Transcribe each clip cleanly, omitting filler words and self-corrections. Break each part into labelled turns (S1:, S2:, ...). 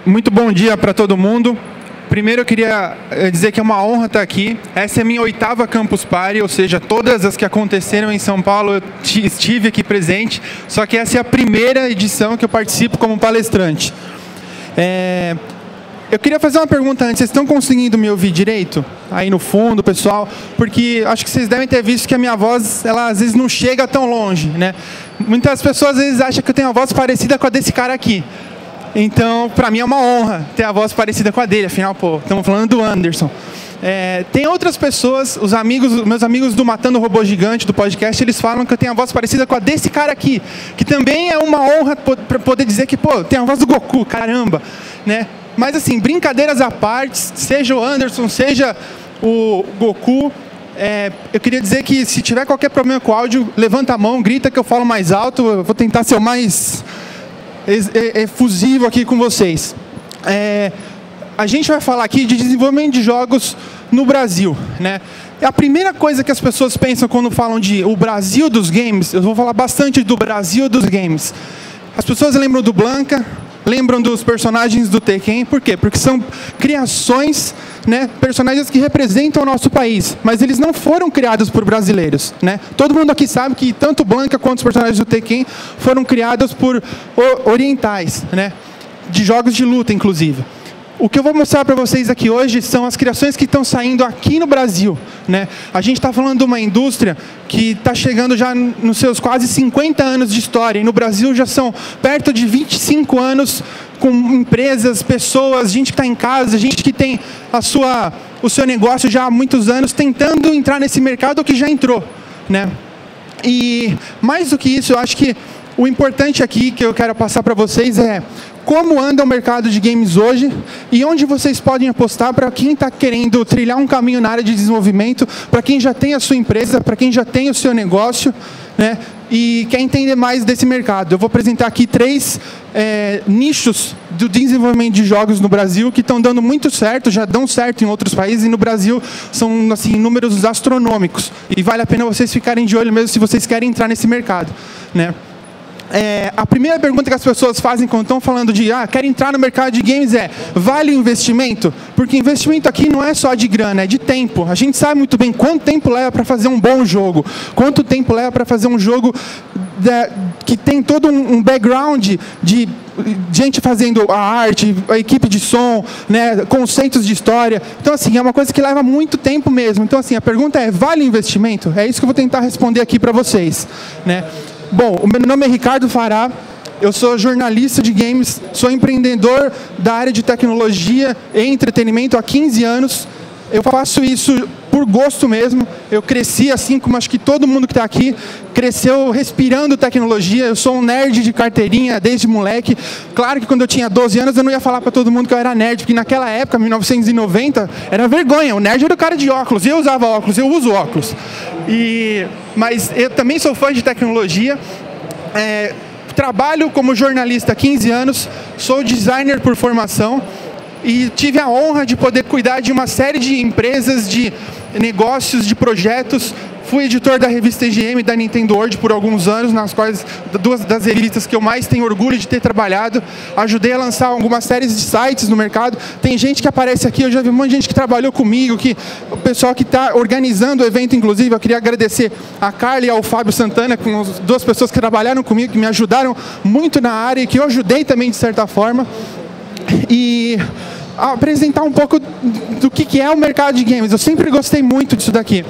S1: Muito bom dia para todo mundo. Primeiro eu queria dizer que é uma honra estar aqui. Essa é a minha 8ª Campus Party, ou seja, todas as que aconteceram em São Paulo eu estive aqui presente, só que essa é a primeira edição que eu participo como palestrante. Eu queria fazer uma pergunta antes. Vocês estão conseguindo me ouvir direito? Aí no fundo, pessoal? Porque acho que vocês devem ter visto que a minha voz, ela às vezes não chega tão longe, né? Muitas pessoas às vezes acham que eu tenho uma voz parecida com a desse cara aqui. Então, para mim é uma honra ter a voz parecida com a dele. Afinal, estamos falando do Anderson. Tem outras pessoas, meus amigos do Matando o Robô Gigante, do podcast, eles falam que eu tenho a voz parecida com a desse cara aqui. Que também é uma honra poder dizer que, tem a voz do Goku, caramba, né? Mas assim, brincadeiras à parte, seja o Anderson, seja o Goku, eu queria dizer que se tiver qualquer problema com o áudio, levanta a mão, grita que eu falo mais alto, eu vou tentar ser o mais efusivo aqui com vocês. A gente vai falar aqui de desenvolvimento de jogos no Brasil, né? A primeira coisa que as pessoas pensam quando falam de o Brasil dos games, eu vou falar bastante do Brasil dos games. As pessoas lembram do Blanka, lembram dos personagens do Tekken, por quê? Porque são criações, né, personagens que representam o nosso país, mas eles não foram criados por brasileiros, né? Todo mundo aqui sabe que tanto Blanka quanto os personagens do Tekken foram criados por orientais, né? De jogos de luta, inclusive. O que eu vou mostrar para vocês aqui hoje são as criações que estão saindo aqui no Brasil, né? A gente está falando de uma indústria que está chegando já nos seus quase 50 anos de história. E no Brasil já são perto de 25 anos com empresas, pessoas, gente que está em casa, gente que tem o seu negócio já há muitos anos tentando entrar nesse mercado ou que já entrou, né? E mais do que isso, eu acho que o importante aqui que eu quero passar para vocês é como anda o mercado de games hoje e onde vocês podem apostar para quem está querendo trilhar um caminho na área de desenvolvimento, para quem já tem a sua empresa, para quem já tem o seu negócio, né, e quer entender mais desse mercado. Eu vou apresentar aqui 3 nichos do desenvolvimento de jogos no Brasil que estão dando muito certo, já dão certo em outros países, e no Brasil são assim, números astronômicos. E vale a pena vocês ficarem de olho mesmo se vocês querem entrar nesse mercado, né? A primeira pergunta que as pessoas fazem quando estão falando de quero entrar no mercado de games vale o investimento? Porque investimento aqui não é só de grana, é de tempo. A gente sabe muito bem quanto tempo leva para fazer um bom jogo, quanto tempo leva para fazer um jogo que tem todo um background de gente fazendo a arte, a equipe de som, né, conceitos de história. Então, assim, é uma coisa que leva muito tempo mesmo. Então, assim, a pergunta vale o investimento? É isso que eu vou tentar responder aqui para vocês, né? Bom, o meu nome é Ricardo Fará, eu sou jornalista de games, sou empreendedor da área de tecnologia e entretenimento há 15 anos. Eu faço isso por gosto mesmo. Eu cresci assim como acho que todo mundo que está aqui cresceu respirando tecnologia. Eu sou um nerd de carteirinha desde moleque. Claro que quando eu tinha 12 anos eu não ia falar para todo mundo que eu era nerd, porque naquela época, 1990, era vergonha. O nerd era o cara de óculos. Eu usava óculos, eu uso óculos. Mas eu também sou fã de tecnologia. Trabalho como jornalista há 15 anos. Sou designer por formação. E tive a honra de poder cuidar de uma série de empresas, de negócios, de projetos. Fui editor da revista EGM da Nintendo World por alguns anos, nas quais 2 das revistas que eu mais tenho orgulho de ter trabalhado. Ajudei a lançar algumas séries de sites no mercado. Tem gente que aparece aqui, eu já vi um monte de gente que trabalhou comigo, o pessoal que está organizando o evento, inclusive. Eu queria agradecer a Carla e ao Fábio Santana, com as 2 pessoas que trabalharam comigo, que me ajudaram muito na área e que eu ajudei também de certa forma. E apresentar um pouco do que é o mercado de games. Eu sempre gostei muito disso daqui.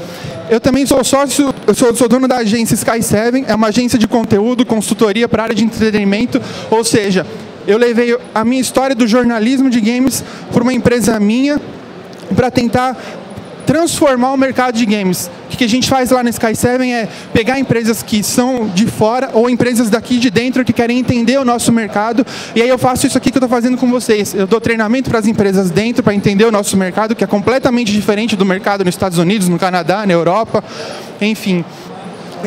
S1: Eu também sou sócio, sou dono da agência Sky7, é uma agência de conteúdo, consultoria para a área de entretenimento, ou seja, eu levei a minha história do jornalismo de games para uma empresa minha, para tentar transformar o mercado de games. O que a gente faz lá na Sky7 é pegar empresas que são de fora ou empresas daqui de dentro que querem entender o nosso mercado, e aí eu faço isso aqui que eu estou fazendo com vocês. Eu dou treinamento para as empresas dentro para entender o nosso mercado, que é completamente diferente do mercado nos Estados Unidos, no Canadá, na Europa, enfim.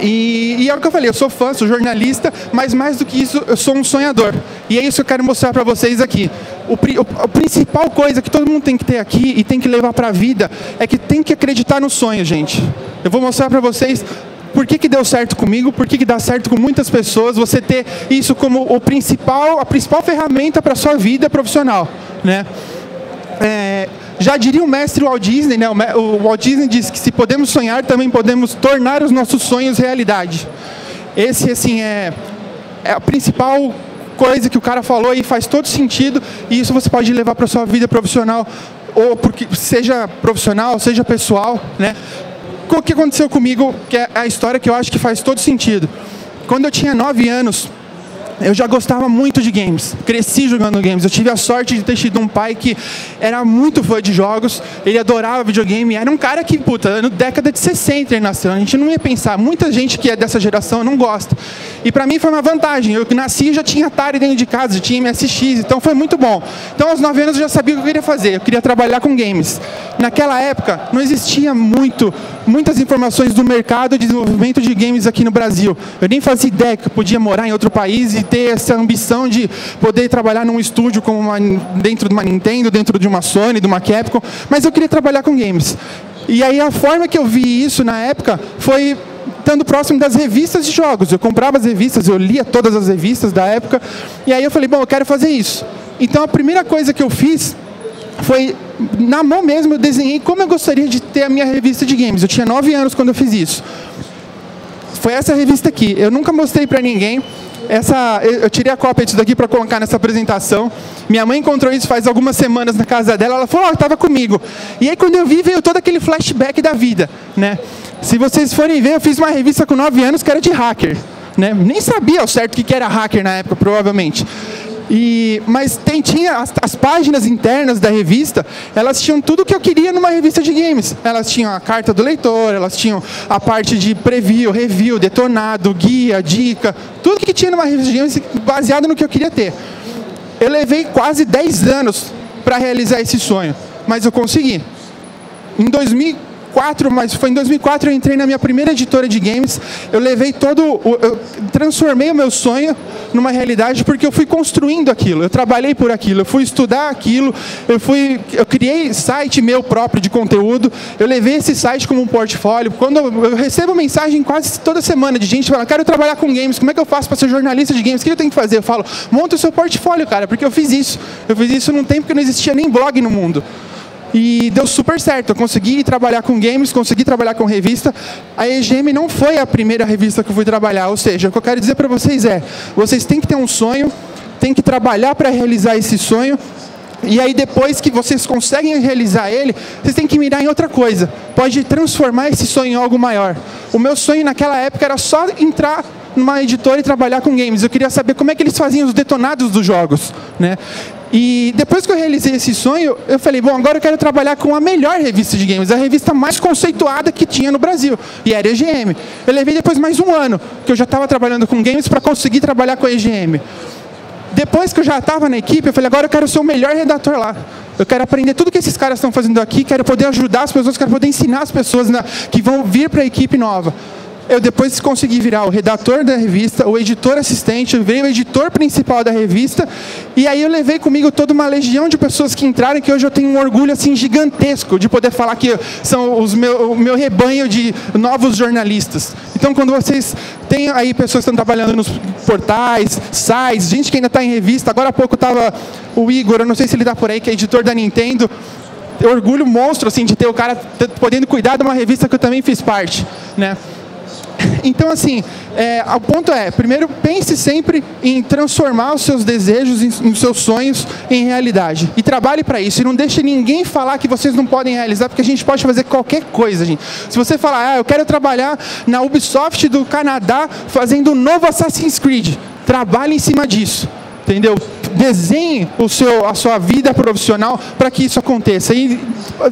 S1: E é o que eu falei, eu sou fã, sou jornalista, mas mais do que isso, eu sou um sonhador. E é isso que eu quero mostrar para vocês aqui. A principal coisa que todo mundo tem que ter aqui e tem que levar para a vida é que tem que acreditar no sonho, gente. Eu vou mostrar para vocês por que deu certo comigo, por que dá certo com muitas pessoas, você ter isso como a principal ferramenta para a sua vida profissional, né? Já diria o mestre Walt Disney, né? O Walt Disney diz que se podemos sonhar, também podemos tornar os nossos sonhos realidade. Esse, assim, é a principal coisa que o cara falou e faz todo sentido, e isso você pode levar para a sua vida profissional, ou porque seja profissional, seja pessoal, né? O que aconteceu comigo, que é a história que eu acho que faz todo sentido. Quando eu tinha 9 anos, eu já gostava muito de games, cresci jogando games. Eu tive a sorte de ter tido um pai que era muito fã de jogos, ele adorava videogame, era um cara que, na década de 60 ele nasceu, a gente não ia pensar, muita gente que é dessa geração não gosta. E pra mim foi uma vantagem, eu que nasci e já tinha Atari dentro de casa, já tinha MSX, então foi muito bom. Então aos 9 anos eu já sabia o que eu queria fazer, eu queria trabalhar com games. Naquela época não existia muitas informações do mercado de desenvolvimento de games aqui no Brasil. Eu nem fazia ideia que eu podia morar em outro país e ter essa ambição de poder trabalhar num estúdio dentro de uma Nintendo, dentro de uma Sony, de uma Capcom, mas eu queria trabalhar com games. E aí a forma que eu vi isso na época foi estando próximo das revistas de jogos. Eu comprava as revistas, eu lia todas as revistas da época, e aí eu falei, bom, eu quero fazer isso. Então a primeira coisa que eu fiz foi, na mão mesmo, eu desenhei como eu gostaria de ter a minha revista de games. Eu tinha 9 anos quando eu fiz isso. Foi essa revista aqui. Eu nunca mostrei pra ninguém. Eu tirei a cópia disso daqui para colocar nessa apresentação. Minha mãe encontrou isso faz algumas semanas na casa dela. Ela falou, estava comigo. E aí quando eu vi, veio todo aquele flashback da vida, né? Se vocês forem ver, eu fiz uma revista com 9 anos que era de hacker, né? Nem sabia ao certo o que era hacker na época, provavelmente. Mas tinha as páginas internas da revista, elas tinham tudo o que eu queria numa revista de games. Elas tinham a carta do leitor, elas tinham a parte de preview, review, detonado, guia, dica, tudo que tinha numa revista de games baseado no que eu queria ter. Eu levei quase 10 anos para realizar esse sonho, mas eu consegui. Em 2004 eu entrei na minha primeira editora de games. Eu transformei o meu sonho numa realidade porque eu fui construindo aquilo, eu trabalhei por aquilo, eu fui estudar aquilo, eu criei site meu próprio de conteúdo, eu levei esse site como um portfólio. Quando eu recebo mensagem quase toda semana de gente falando, quero trabalhar com games, como é que eu faço para ser jornalista de games, o que eu tenho que fazer? Eu falo, monta o seu portfólio, cara, porque eu fiz isso num tempo que não existia nem blog no mundo. E deu super certo, eu consegui trabalhar com games, consegui trabalhar com revista. A EGM não foi a primeira revista que eu fui trabalhar, ou seja, o que eu quero dizer para vocês vocês têm que ter um sonho, têm que trabalhar para realizar esse sonho, e aí depois que vocês conseguem realizar ele, vocês têm que mirar em outra coisa, pode transformar esse sonho em algo maior. O meu sonho naquela época era só entrar numa editora e trabalhar com games, eu queria saber como é que eles faziam os detonados dos jogos, né? E depois que eu realizei esse sonho, eu falei, bom, agora eu quero trabalhar com a melhor revista de games, a revista mais conceituada que tinha no Brasil, e era a EGM. Eu levei depois mais um ano, que eu já estava trabalhando com games, para conseguir trabalhar com a EGM. Depois que eu já estava na equipe, eu falei, agora eu quero ser o melhor redator lá. Eu quero aprender tudo que esses caras estão fazendo aqui, quero poder ajudar as pessoas, quero poder ensinar as pessoas que vão vir para a equipe nova. Eu depois consegui virar o redator da revista, o editor assistente, eu virei o editor principal da revista, e aí eu levei comigo toda uma legião de pessoas que entraram, que hoje eu tenho um orgulho assim gigantesco de poder falar que são o meu rebanho de novos jornalistas. Então quando vocês têm aí pessoas que estão trabalhando nos portais, sites, gente que ainda está em revista, agora há pouco estava o Igor, eu não sei se ele está por aí, que é editor da Nintendo, orgulho monstro assim, de ter o cara podendo cuidar de uma revista que eu também fiz parte, né? Então, assim, o ponto primeiro, pense sempre em transformar os seus desejos, os seus sonhos em realidade. E trabalhe para isso. E não deixe ninguém falar que vocês não podem realizar, porque a gente pode fazer qualquer coisa, gente. Se você falar, eu quero trabalhar na Ubisoft do Canadá fazendo um novo Assassin's Creed, trabalhe em cima disso. Entendeu? Desenhe a sua vida profissional para que isso aconteça. E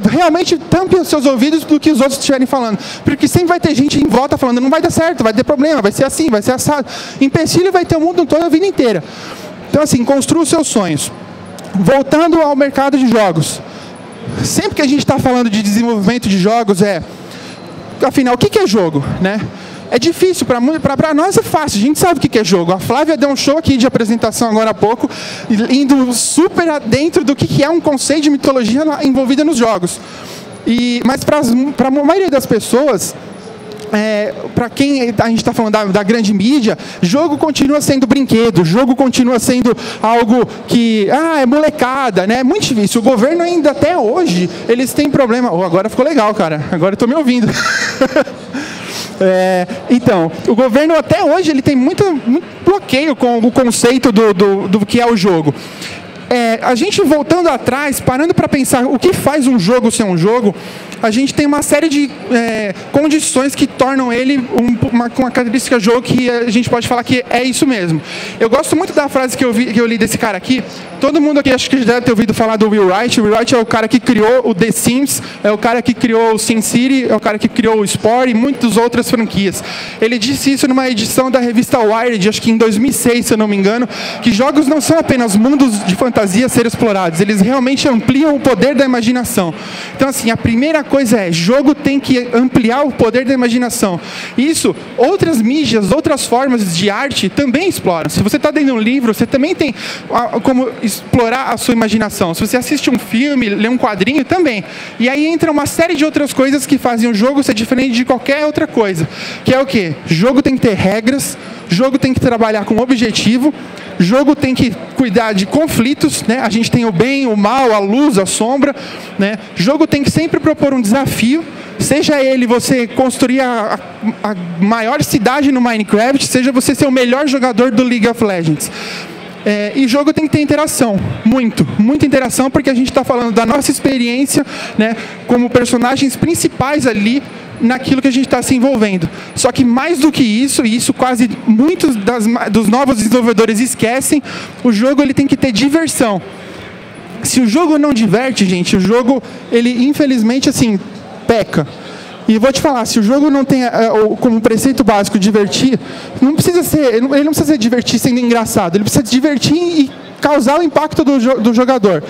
S1: realmente tampe os seus ouvidos do que os outros estiverem falando. Porque sempre vai ter gente em volta falando, não vai dar certo, vai ter problema, vai ser assim, vai ser assado. Empecilho vai ter o mundo todo a vida inteira. Então, assim, construa os seus sonhos. Voltando ao mercado de jogos. Sempre que a gente está falando de desenvolvimento de jogos, afinal, o que é jogo, né? É difícil, para nós é fácil, a gente sabe o que é jogo. A Flávia deu um show aqui de apresentação agora há pouco, indo super adentro do que é um conceito de mitologia envolvida nos jogos. Mas para a maioria das pessoas, para quem a gente está falando da grande mídia, jogo continua sendo brinquedo, jogo continua sendo algo que, é molecada, né? É muito difícil. O governo ainda, até hoje, eles têm problema. Agora ficou legal, cara. Agora eu estou me ouvindo. Então, o governo até hoje ele tem muito bloqueio com o conceito do que é o jogo. A gente voltando atrás, parando para pensar o que faz um jogo ser um jogo, a gente tem uma série de condições que tornam ele uma característica jogo que a gente pode falar que é isso mesmo. Eu gosto muito da frase que eu li desse cara aqui. Todo mundo aqui acho que já deve ter ouvido falar do Will Wright. O Will Wright é o cara que criou o The Sims, é o cara que criou o SimCity, é o cara que criou o Spore e muitas outras franquias. Ele disse isso numa edição da revista Wired, acho que em 2006, se eu não me engano, que jogos não são apenas mundos de fantasia a ser explorados, eles realmente ampliam o poder da imaginação. Então, assim, a primeira coisa jogo tem que ampliar o poder da imaginação. Isso, outras mídias, outras formas de arte também exploram. Se você está dentro de um livro, você também tem como explorar a sua imaginação. Se você assiste um filme, lê um quadrinho, também. E aí entra uma série de outras coisas que fazem o jogo ser diferente de qualquer outra coisa. Que é o quê? Jogo tem que ter regras, jogo tem que trabalhar com objetivo, jogo tem que cuidar de conflitos, né? A gente tem o bem, o mal, a luz, a sombra, né? Jogo tem que sempre propor um desafio, seja ele você construir a maior cidade no Minecraft, seja você ser o melhor jogador do League of Legends. E jogo tem que ter interação, muita interação, porque a gente está falando da nossa experiência, né, como personagens principais ali naquilo que a gente está se envolvendo. Só que mais do que isso, e isso quase muitos dos novos desenvolvedores esquecem, o jogo ele tem que ter diversão. Se o jogo não diverte, gente, o jogo, ele infelizmente assim, peca. E vou te falar, se o jogo não tem como preceito básico divertir, ele não precisa ser divertir sendo engraçado, ele precisa divertir e causar o impacto do jogador.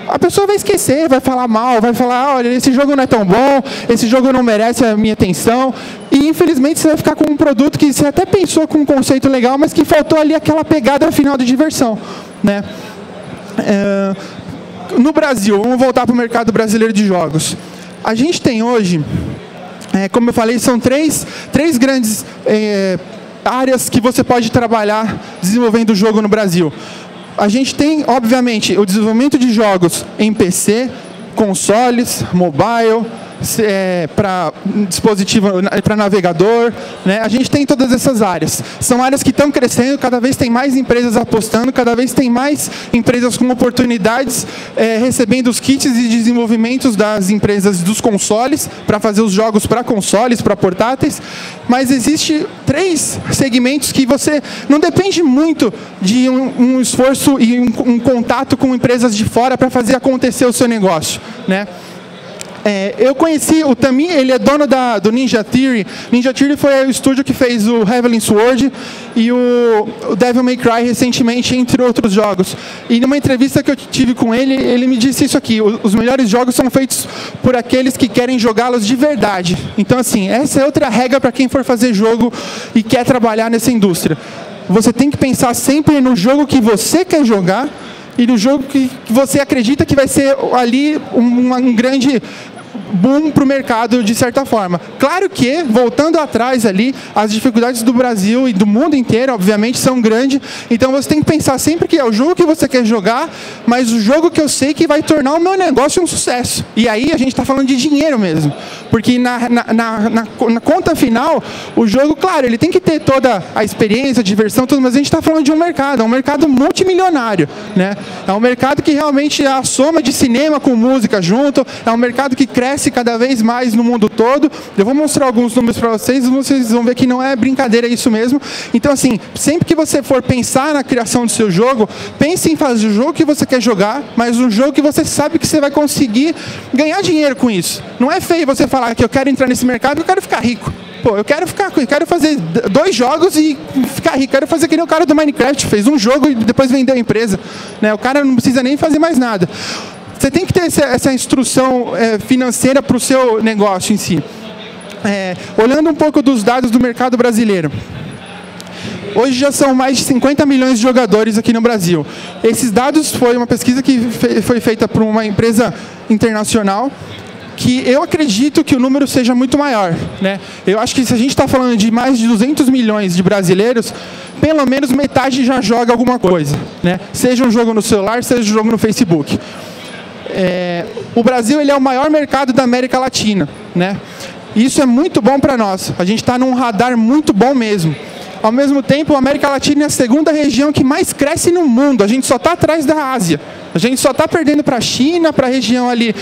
S1: A pessoa vai esquecer, vai falar mal, vai falar, olha, esse jogo não é tão bom, esse jogo não merece a minha atenção, e infelizmente você vai ficar com um produto que você até pensou com um conceito legal, mas que faltou ali aquela pegada final de diversão, né? No Brasil, vamos voltar para o mercado brasileiro de jogos. A gente tem hoje, como eu falei, são três grandes áreas que você pode trabalhar desenvolvendo o jogo no Brasil. A gente tem, obviamente, o desenvolvimento de jogos em PC, consoles, mobile, para dispositivo, para navegador, né? A gente tem todas essas áreas. São áreas que estão crescendo, cada vez tem mais empresas apostando, cada vez tem mais empresas com oportunidades recebendo os kits de desenvolvimentos das empresas dos consoles para fazer os jogos para consoles, para portáteis. Mas existe 3 segmentos que você não depende muito de um esforço e um contato com empresas de fora para fazer acontecer o seu negócio, né? Eu conheci o Tami, ele é dono do Ninja Theory. Ninja Theory foi o estúdio que fez o Heavenly Sword e o Devil May Cry recentemente, entre outros jogos. E numa entrevista que eu tive com ele, ele me disse isso aqui: os melhores jogos são feitos por aqueles que querem jogá-los de verdade. Então, assim, essa é outra regra para quem for fazer jogo e quer trabalhar nessa indústria. Você tem que pensar sempre no jogo que você quer jogar e no jogo que você acredita que vai ser ali um grande boom para o mercado, de certa forma. Claro que, voltando atrás ali, as dificuldades do Brasil e do mundo inteiro, obviamente, são grandes. Então, você tem que pensar sempre que é o jogo que você quer jogar, mas o jogo que eu sei que vai tornar o meu negócio um sucesso. E aí, a gente está falando de dinheiro mesmo. Porque na conta final, o jogo, claro, ele tem que ter toda a experiência, a diversão, tudo, mas a gente está falando de um mercado multimilionário, né? É um mercado que realmente é a soma de cinema com música junto, é um mercado que cresce cada vez mais no mundo todo. Eu vou mostrar alguns números para vocês vão ver que não é brincadeira, é isso mesmo. Então, assim, sempre que você for pensar na criação do seu jogo, pense em fazer o jogo que você quer jogar, mas um jogo que você sabe que você vai conseguir ganhar dinheiro com isso. Não é feio você falar que eu quero entrar nesse mercado e eu quero ficar rico. Pô, eu quero fazer 2 jogos e ficar rico. Quero fazer que nem o cara do Minecraft, fez um jogo e depois vendeu a empresa, né? O cara não precisa nem fazer mais nada. Você tem que ter essa instrução financeira para o seu negócio em si. Olhando um pouco dos dados do mercado brasileiro. Hoje já são mais de 50 milhões de jogadores aqui no Brasil. Esses dados foi uma pesquisa que foi feita por uma empresa internacional, que eu acredito que o número seja muito maior, né? Eu acho que se a gente está falando de mais de 200 milhões de brasileiros, pelo menos metade já joga alguma coisa, né? Seja um jogo no celular, seja um jogo no Facebook. O Brasil ele é o maior mercado da América Latina, né? Isso é muito bom para nós. A gente está num radar muito bom mesmo. Ao mesmo tempo, a América Latina é a segunda região que mais cresce no mundo. A gente só está atrás da Ásia. A gente só está perdendo para a China, para a região ali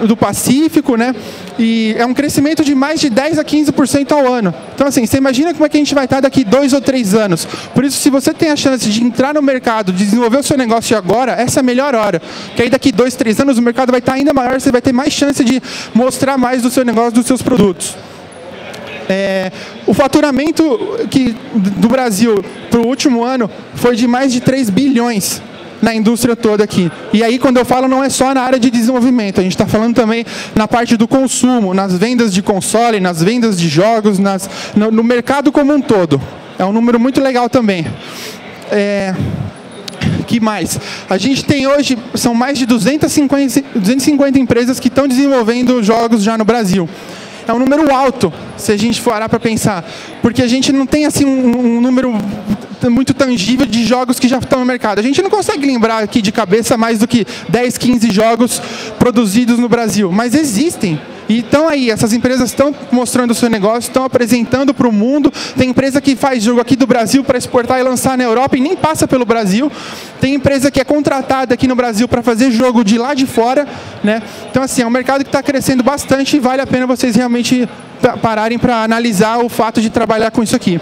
S1: do Pacífico, né? E é um crescimento de mais de 10 a 15% ao ano. Então, assim, você imagina como é que a gente vai estar daqui 2 ou 3 anos. Por isso, se você tem a chance de entrar no mercado, de desenvolver o seu negócio agora, essa é a melhor hora. Porque aí daqui 2, 3 anos o mercado vai estar ainda maior, você vai ter mais chance de mostrar mais do seu negócio, dos seus produtos. O faturamento do Brasil para o último ano foi de mais de 3 bilhões na indústria toda aqui. E aí, quando eu falo, não é só na área de desenvolvimento, a gente está falando também na parte do consumo, nas vendas de console, nas vendas de jogos, no mercado como um todo. É um número muito legal também. Que mais? A gente tem hoje, são mais de 250 empresas que estão desenvolvendo jogos já no Brasil. É um número alto, se a gente for parar para pensar, porque a gente não tem assim um número muito tangível de jogos que já estão no mercado. A gente não consegue lembrar aqui de cabeça mais do que 10, 15 jogos produzidos no Brasil, mas existem. E estão aí, essas empresas estão mostrando o seu negócio, estão apresentando para o mundo. Tem empresa que faz jogo aqui do Brasil para exportar e lançar na Europa e nem passa pelo Brasil. Tem empresa que é contratada aqui no Brasil para fazer jogo de lá de fora, né? Então, assim, é um mercado que está crescendo bastante e vale a pena vocês realmente pararem para analisar o fato de trabalhar com isso aqui.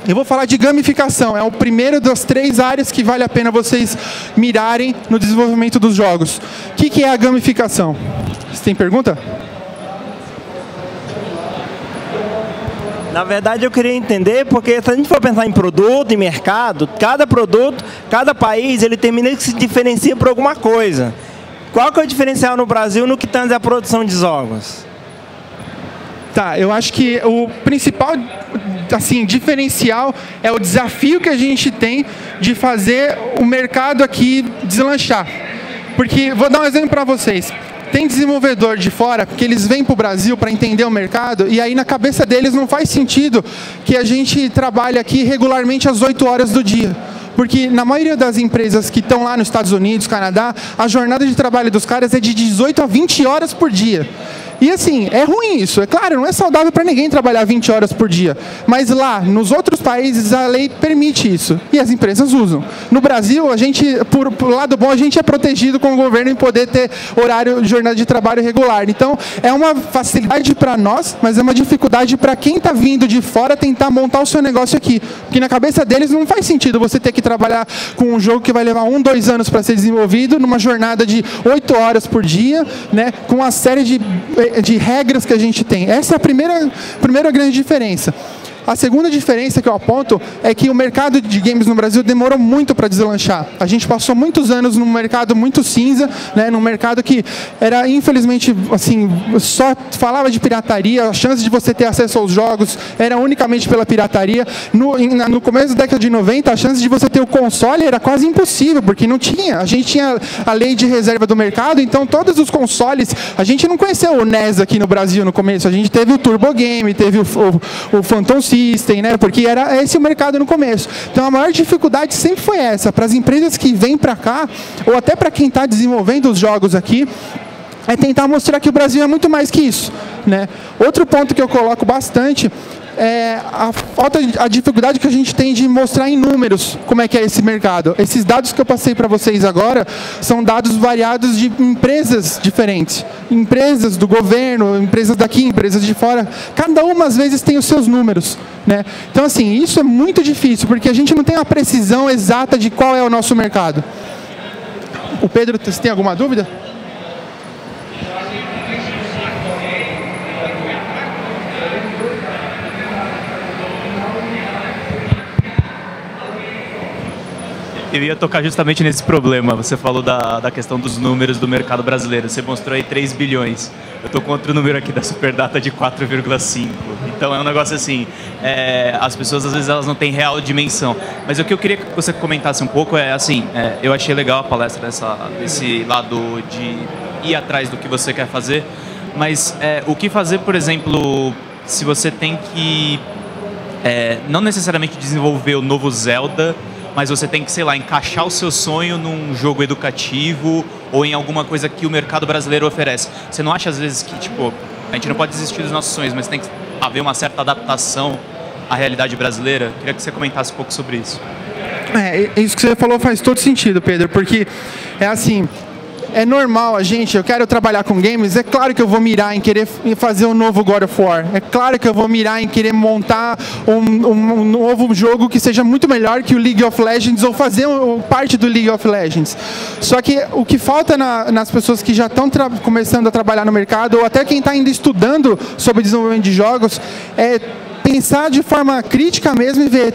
S1: Eu vou falar de gamificação, é o primeiro das 3 áreas que vale a pena vocês mirarem no desenvolvimento dos jogos. O que é a gamificação? Você tem pergunta?
S2: Na verdade, eu queria entender, porque se a gente for pensar em produto, em mercado, cada produto, cada país, ele termina que se diferencia por alguma coisa. Qual que é o diferencial no Brasil no que tange a produção de jogos?
S1: Tá, eu acho que o principal assim, diferencial é o desafio que a gente tem de fazer o mercado aqui deslanchar. Porque, vou dar um exemplo para vocês. Tem desenvolvedor de fora que eles vêm para o Brasil para entender o mercado e aí na cabeça deles não faz sentido que a gente trabalhe aqui regularmente às 8 horas do dia. Porque na maioria das empresas que estão lá nos Estados Unidos, Canadá, a jornada de trabalho dos caras é de 18 a 20 horas por dia. E assim, é ruim isso. É claro, não é saudável para ninguém trabalhar 20 horas por dia. Mas lá, nos outros países, a lei permite isso. E as empresas usam. No Brasil, a gente, por lado bom, a gente é protegido com o governo em poder ter horário de jornada de trabalho regular. Então, é uma facilidade para nós, mas é uma dificuldade para quem está vindo de fora tentar montar o seu negócio aqui. Porque na cabeça deles não faz sentido você ter que trabalhar com um jogo que vai levar 1, 2 anos para ser desenvolvido, numa jornada de 8 horas por dia, né, com uma série de regras que a gente tem. Essa é a primeira grande diferença. A segunda diferença que eu aponto é que o mercado de games no Brasil demorou muito para deslanchar. A gente passou muitos anos num mercado muito cinza, né, num mercado que era, infelizmente, assim, só falava de pirataria, a chance de você ter acesso aos jogos era unicamente pela pirataria. No começo da década de 90, a chance de você ter o console era quase impossível, porque não tinha. A gente tinha a lei de reserva do mercado, então todos os consoles, a gente não conheceu o NES aqui no Brasil no começo, a gente teve o Turbo Game, teve o Phantom System, né? Porque era esse o mercado no começo. Então a maior dificuldade sempre foi essa, para as empresas que vêm para cá, ou até para quem está desenvolvendo os jogos aqui, é tentar mostrar que o Brasil é muito mais que isso, né? Outro ponto que eu coloco bastante é a dificuldade que a gente tem de mostrar em números como é que é esse mercado. Esses dados que eu passei para vocês agora são dados variados de empresas diferentes. Empresas do governo, empresas daqui, empresas de fora. Cada uma, às vezes, tem os seus números, né? Então, assim, isso é muito difícil, porque a gente não tem uma precisão exata de qual é o nosso mercado. O Pedro, você tem alguma dúvida?
S3: Eu ia tocar justamente nesse problema. Você falou da questão dos números do mercado brasileiro. Você mostrou aí 3 bilhões. Eu estou com outro número aqui da Superdata de 4,5. Então é um negócio assim, as pessoas às vezes elas não têm real dimensão. Mas o que eu queria que você comentasse um pouco é assim, eu achei legal a palestra desse lado de ir atrás do que você quer fazer, Mas o que fazer, por exemplo, se você tem que não necessariamente desenvolver o novo Zelda, mas você tem que, sei lá, encaixar o seu sonho num jogo educativo ou em alguma coisa que o mercado brasileiro oferece. Você não acha, às vezes, que, tipo, a gente não pode desistir dos nossos sonhos, mas tem que haver uma certa adaptação à realidade brasileira? Queria que você comentasse um pouco sobre isso.
S1: Isso que você falou faz todo sentido, Pedro, porque é assim... É normal eu quero trabalhar com games, é claro que eu vou mirar em querer fazer um novo God of War. É claro que eu vou mirar em querer montar um novo jogo que seja muito melhor que o League of Legends ou fazer parte do League of Legends. Só que o que falta nas pessoas que já estão começando a trabalhar no mercado, ou até quem está ainda estudando sobre desenvolvimento de jogos, é pensar de forma crítica mesmo e ver,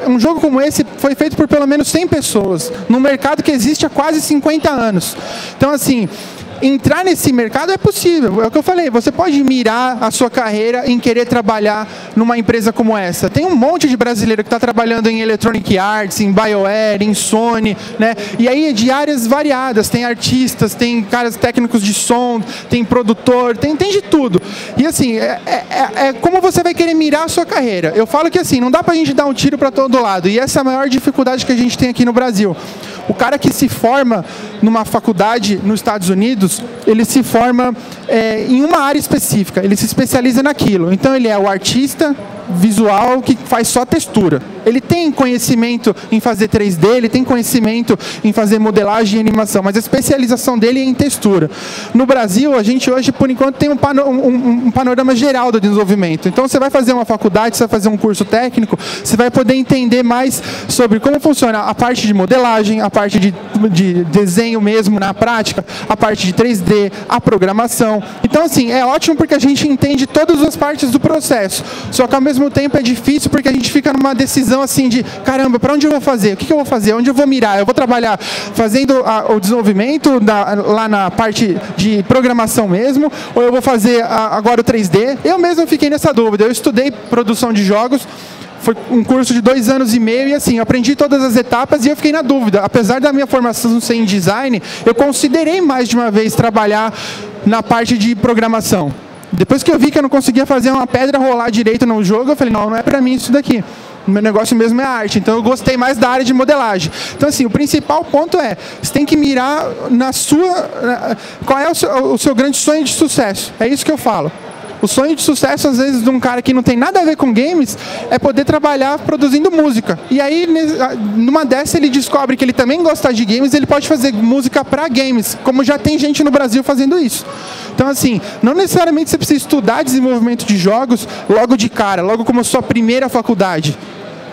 S1: um jogo como esse foi feito por pelo menos 100 pessoas, num mercado que existe há quase 50 anos. Então, assim, entrar nesse mercado é possível. É o que eu falei, você pode mirar a sua carreira em querer trabalhar numa empresa como essa. Tem um monte de brasileiro que está trabalhando em Electronic Arts, em BioWare, em Sony, né? E aí de áreas variadas, tem artistas, tem caras técnicos de som, tem produtor, tem de tudo. E assim, é como você vai querer mirar a sua carreira. Eu falo que assim, não dá pra gente dar um tiro para todo lado. E essa é a maior dificuldade que a gente tem aqui no Brasil. O cara que se forma numa faculdade nos Estados Unidos, ele se forma em uma área específica, ele se especializa naquilo. Então ele é o artista visual que faz só textura. Ele tem conhecimento em fazer 3D, ele tem conhecimento em fazer modelagem e animação, mas a especialização dele é em textura. No Brasil, a gente hoje, por enquanto, tem um panorama geral do desenvolvimento. Então, você vai fazer uma faculdade, você vai fazer um curso técnico, você vai poder entender mais sobre como funciona a parte de modelagem, a parte de desenho mesmo na prática, a parte de 3D, a programação. Então, assim, é ótimo porque a gente entende todas as partes do processo. Só que, ao mesmo tempo, é difícil porque a gente fica numa decisão assim de, caramba, para onde eu vou fazer? O que eu vou fazer? Onde eu vou mirar? Eu vou trabalhar fazendo o desenvolvimento lá na parte de programação mesmo? Ou eu vou fazer agora o 3D? Eu mesmo fiquei nessa dúvida. Eu estudei produção de jogos, foi um curso de 2 anos e meio e assim, eu aprendi todas as etapas e eu fiquei na dúvida. Apesar da minha formação ser em design, eu considerei mais de uma vez trabalhar na parte de programação. Depois que eu vi que eu não conseguia fazer uma pedra rolar direito no jogo, eu falei, não é pra mim isso daqui. O meu negócio mesmo é arte, então eu gostei mais da área de modelagem. Então, assim, o principal ponto você tem que mirar qual é o seu grande sonho de sucesso. É isso que eu falo. O sonho de sucesso, às vezes, de um cara que não tem nada a ver com games, é poder trabalhar produzindo música. E aí, numa dessa, ele descobre que ele também gosta de games, ele pode fazer música para games, como já tem gente no Brasil fazendo isso. Então, assim, não necessariamente você precisa estudar desenvolvimento de jogos logo de cara, logo como sua primeira faculdade.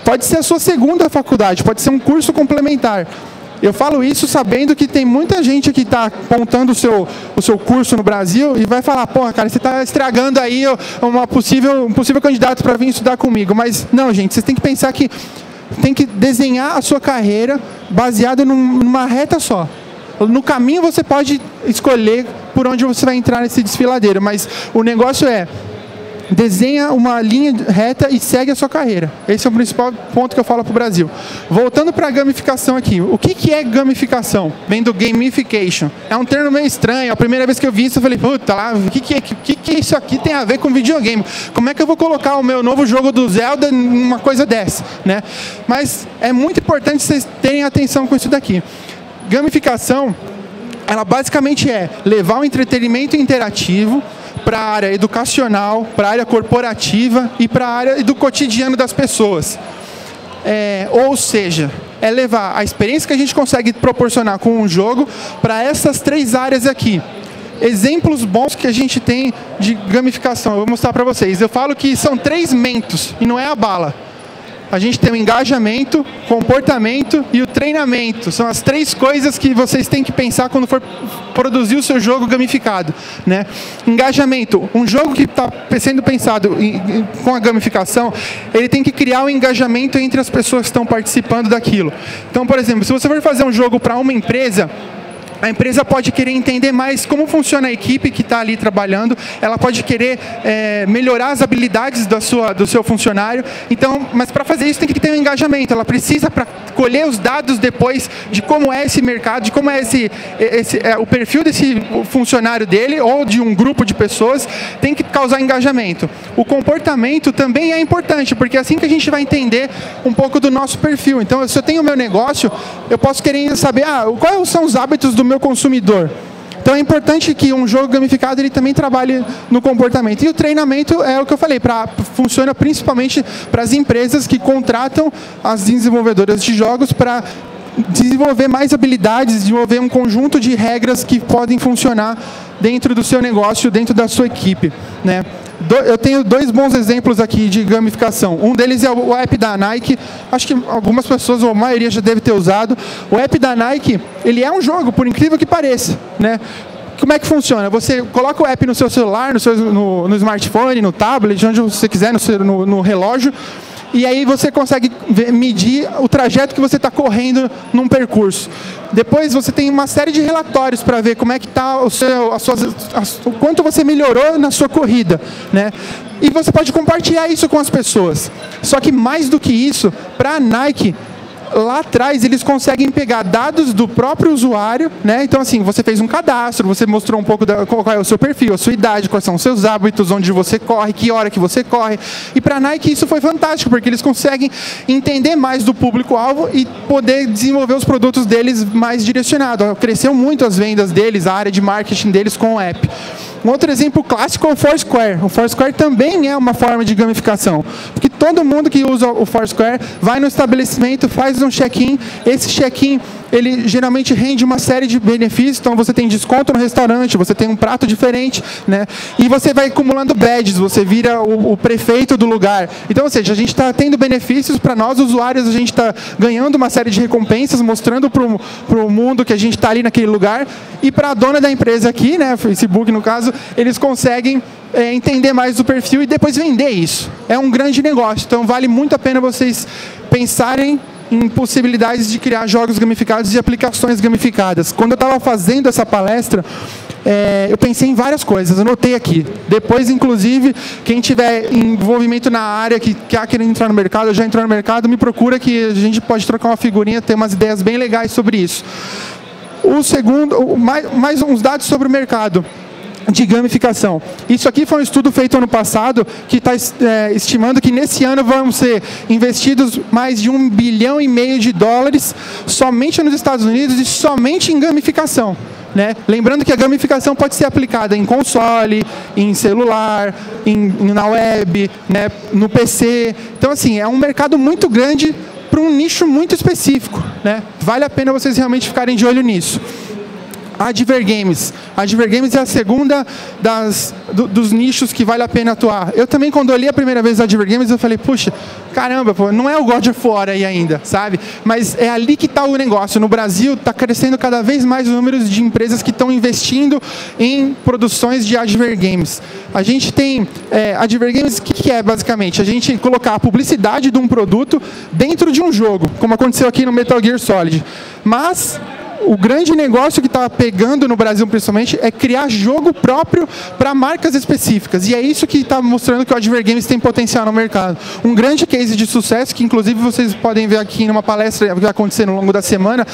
S1: Pode ser a sua segunda faculdade, pode ser um curso complementar. Eu falo isso sabendo que tem muita gente que está apontando o seu curso no Brasil e vai falar, porra, cara, você está estragando aí um possível candidato para vir estudar comigo. Mas não, gente, vocês têm que pensar que tem que desenhar a sua carreira baseada numa reta só. No caminho você pode escolher por onde você vai entrar nesse desfiladeiro, mas o negócio desenha uma linha reta e segue a sua carreira. Esse é o principal ponto que eu falo para o Brasil. Voltando para a gamificação aqui. O que é gamificação? Vem do gamification. É um termo meio estranho. A primeira vez que eu vi isso, eu falei, puta lá, o que isso aqui tem a ver com videogame? Como é que eu vou colocar o meu novo jogo do Zelda numa coisa dessa? Né? Mas é muito importante vocês terem atenção com isso daqui. Gamificação, ela basicamente levar o entretenimento interativo para a área educacional, para a área corporativa e para a área do cotidiano das pessoas. Ou seja, levar a experiência que a gente consegue proporcionar com um jogo para essas 3 áreas aqui. Exemplos bons que a gente tem de gamificação, eu vou mostrar para vocês. Eu falo que são 3 mentos e não é a bala. A gente tem o engajamento, comportamento e o treinamento. São as 3 coisas que vocês têm que pensar quando for produzir o seu jogo gamificado, né? Engajamento. Um jogo que está sendo pensado com a gamificação, ele tem que criar um engajamento entre as pessoas que estão participando daquilo. Então, por exemplo, se você for fazer um jogo para uma empresa, a empresa pode querer entender mais como funciona a equipe que está ali trabalhando, ela pode querer melhorar as habilidades do seu funcionário. Então, mas para fazer isso tem que ter um engajamento, ela precisa, para colher os dados depois de como é esse mercado, de como é o perfil desse funcionário dele ou de um grupo de pessoas, tem que causar engajamento. O comportamento também é importante, porque é assim que a gente vai entender um pouco do nosso perfil. Então, se eu tenho o meu negócio, eu posso querer saber quais são os hábitos do meu consumidor. Então é importante que um jogo gamificado ele também trabalhe no comportamento. E o treinamento é o que eu falei, funciona principalmente para as empresas que contratam as desenvolvedoras de jogos para desenvolver mais habilidades, desenvolver um conjunto de regras que podem funcionar dentro do seu negócio, dentro da sua equipe, né? Eu tenho 2 bons exemplos aqui de gamificação. Um deles é o app da Nike. Acho que algumas pessoas, ou a maioria, já deve ter usado. O app da Nike, ele é um jogo, por incrível que pareça, né? Como é que funciona? Você coloca o app no seu celular, no smartphone, no tablet, onde você quiser, no relógio, e aí você consegue medir o trajeto que você está correndo num percurso. Depois você tem uma série de relatórios para ver como é que está o quanto você melhorou na sua corrida, né? E você pode compartilhar isso com as pessoas. Só que mais do que isso, para a Nike, lá atrás eles conseguem pegar dados do próprio usuário, né? Então assim, você fez um cadastro, você mostrou um pouco qual é o seu perfil, a sua idade, quais são os seus hábitos, onde você corre, que hora que você corre. E para a Nike isso foi fantástico, porque eles conseguem entender mais do público-alvo e poder desenvolver os produtos deles mais direcionados. Cresceu muito as vendas deles, a área de marketing deles com o app. Um outro exemplo clássico é o Foursquare. O Foursquare também é uma forma de gamificação, porque todo mundo que usa o Foursquare vai no estabelecimento, faz um check-in. Esse check-in, ele geralmente rende uma série de benefícios. Então você tem desconto no restaurante, você tem um prato diferente, né? E você vai acumulando badges, você vira o prefeito do lugar. Então, ou seja, a gente está tendo benefícios para nós usuários, a gente está ganhando uma série de recompensas, mostrando para o mundo que a gente está ali naquele lugar. E para a dona da empresa aqui, né, Facebook no caso, eles conseguem entender mais do perfil e depois vender isso. É um grande negócio, então vale muito a pena vocês pensarem em possibilidades de criar jogos gamificados e aplicações gamificadas. Quando eu estava fazendo essa palestra, eu pensei em várias coisas, anotei aqui. Depois, inclusive, quem tiver envolvimento na área, que quer querer entrar no mercado, ou já entrou no mercado, me procura que a gente pode trocar uma figurinha, ter umas ideias bem legais sobre isso. O segundo, mais uns dados sobre o mercado de gamificação. Isso aqui foi um estudo feito ano passado que está estimando que nesse ano vão ser investidos mais de $1,5 bilhão de dólares somente nos Estados Unidos e somente em gamificação, né? Lembrando que a gamificação pode ser aplicada em console, em celular, na web, né, no PC. Então, assim, é um mercado muito grande para um nicho muito específico, né? Vale a pena vocês realmente ficarem de olho nisso. Advergames. Advergames é a segunda dos nichos que vale a pena atuar. Eu também, quando eu li a primeira vez Advergames, eu falei, puxa, caramba, pô, não é o God of War aí ainda, sabe? Mas é ali que está o negócio. No Brasil, está crescendo cada vez mais o número de empresas que estão investindo em produções de Advergames. A gente tem Advergames, o que é basicamente? A gente colocar a publicidade de um produto dentro de um jogo, como aconteceu aqui no Metal Gear Solid. Mas o grande negócio que está pegando no Brasil, principalmente, é criar jogo próprio para marcas específicas. E é isso que está mostrando que o Advergames tem potencial no mercado. Um grande case de sucesso, que inclusive vocês podem ver aqui numa palestra que vai acontecer no longo da semana,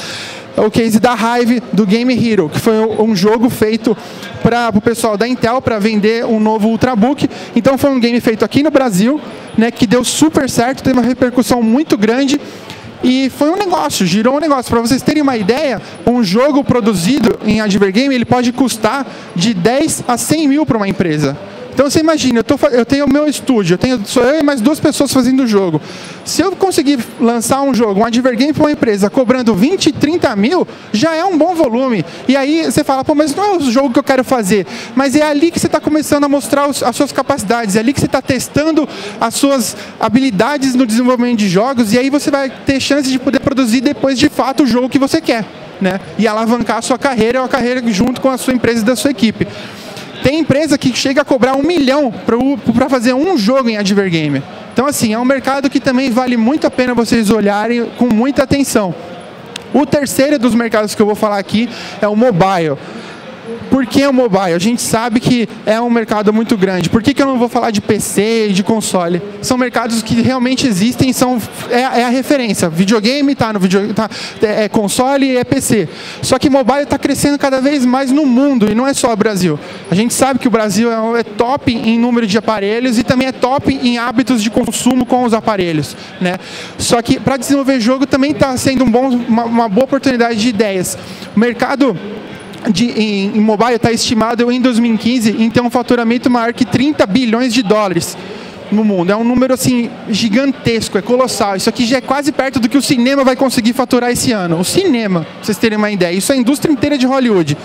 S1: é o case da Hive, do Game Hero, que foi um jogo feito para o pessoal da Intel para vender um novo Ultrabook. Então foi um game feito aqui no Brasil, né, que deu super certo, teve uma repercussão muito grande. E foi um negócio, girou um negócio. Para vocês terem uma ideia, um jogo produzido em Advergame, ele pode custar de 10 a 100 mil para uma empresa. Então você imagina, eu tenho o meu estúdio, sou eu e mais 2 pessoas fazendo o jogo. Se eu conseguir lançar um jogo, um Advergame para uma empresa, cobrando 20, 30 mil, já é um bom volume. E aí você fala, pô, mas não é o jogo que eu quero fazer. Mas é ali que você está começando a mostrar as suas capacidades, é ali que você está testando as suas habilidades no desenvolvimento de jogos, e aí você vai ter chance de poder produzir depois, de fato, o jogo que você quer, né? E alavancar a sua carreira, ou a carreira junto com a sua empresa e da sua equipe. Tem empresa que chega a cobrar $1 milhão para fazer um jogo em Advergame. Então, assim, é um mercado que também vale muito a pena vocês olharem com muita atenção. O terceiro dos mercados que eu vou falar aqui é o mobile. Por que o mobile? A gente sabe que é um mercado muito grande. Por que eu não vou falar de PC e de console? São mercados que realmente existem, é a referência. Videogame está no é console e é PC. Só que mobile está crescendo cada vez mais no mundo, e não é só o Brasil. A gente sabe que o Brasil é top em número de aparelhos e também é top em hábitos de consumo com os aparelhos, né? Só que para desenvolver jogo também está sendo uma boa oportunidade de ideias. O mercado em mobile está estimado em 2015 em ter um faturamento maior que 30 bilhões de dólares no mundo. É um número assim gigantesco, é colossal. Isso aqui já é quase perto do que o cinema vai conseguir faturar esse ano. O cinema, pra vocês terem uma ideia. Isso é a indústria inteira de Hollywood.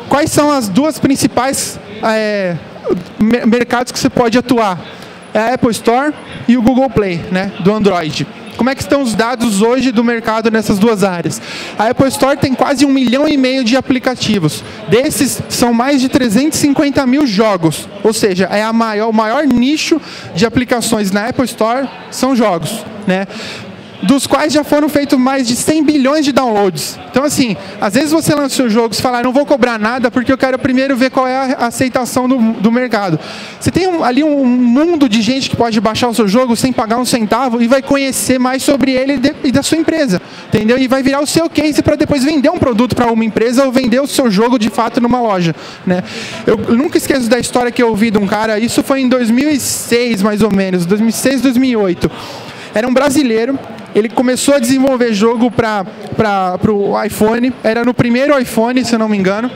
S1: Quais são as duas principais mercados que você pode atuar? É a Apple Store e o Google Play, né, do Android. Como é que estão os dados hoje do mercado nessas duas áreas? A Apple Store tem quase 1,5 milhão de aplicativos. Desses, são mais de 350 mil jogos. Ou seja, é o maior nicho de aplicações na Apple Store são jogos, né? Dos quais já foram feitos mais de 100 bilhões de downloads. Então, assim, às vezes você lança o seu jogo e fala, não vou cobrar nada porque eu quero primeiro ver qual é a aceitação do mercado. Você tem ali um mundo de gente que pode baixar o seu jogo sem pagar um centavo e vai conhecer mais sobre ele e da sua empresa, entendeu? E vai virar o seu case para depois vender um produto para uma empresa ou vender o seu jogo de fato numa loja, né? Eu nunca esqueço da história que eu ouvi de um cara, isso foi em 2006 mais ou menos, 2006, 2008. Era um brasileiro. Ele começou a desenvolver jogo para o iPhone, era no primeiro iPhone, se eu não me engano.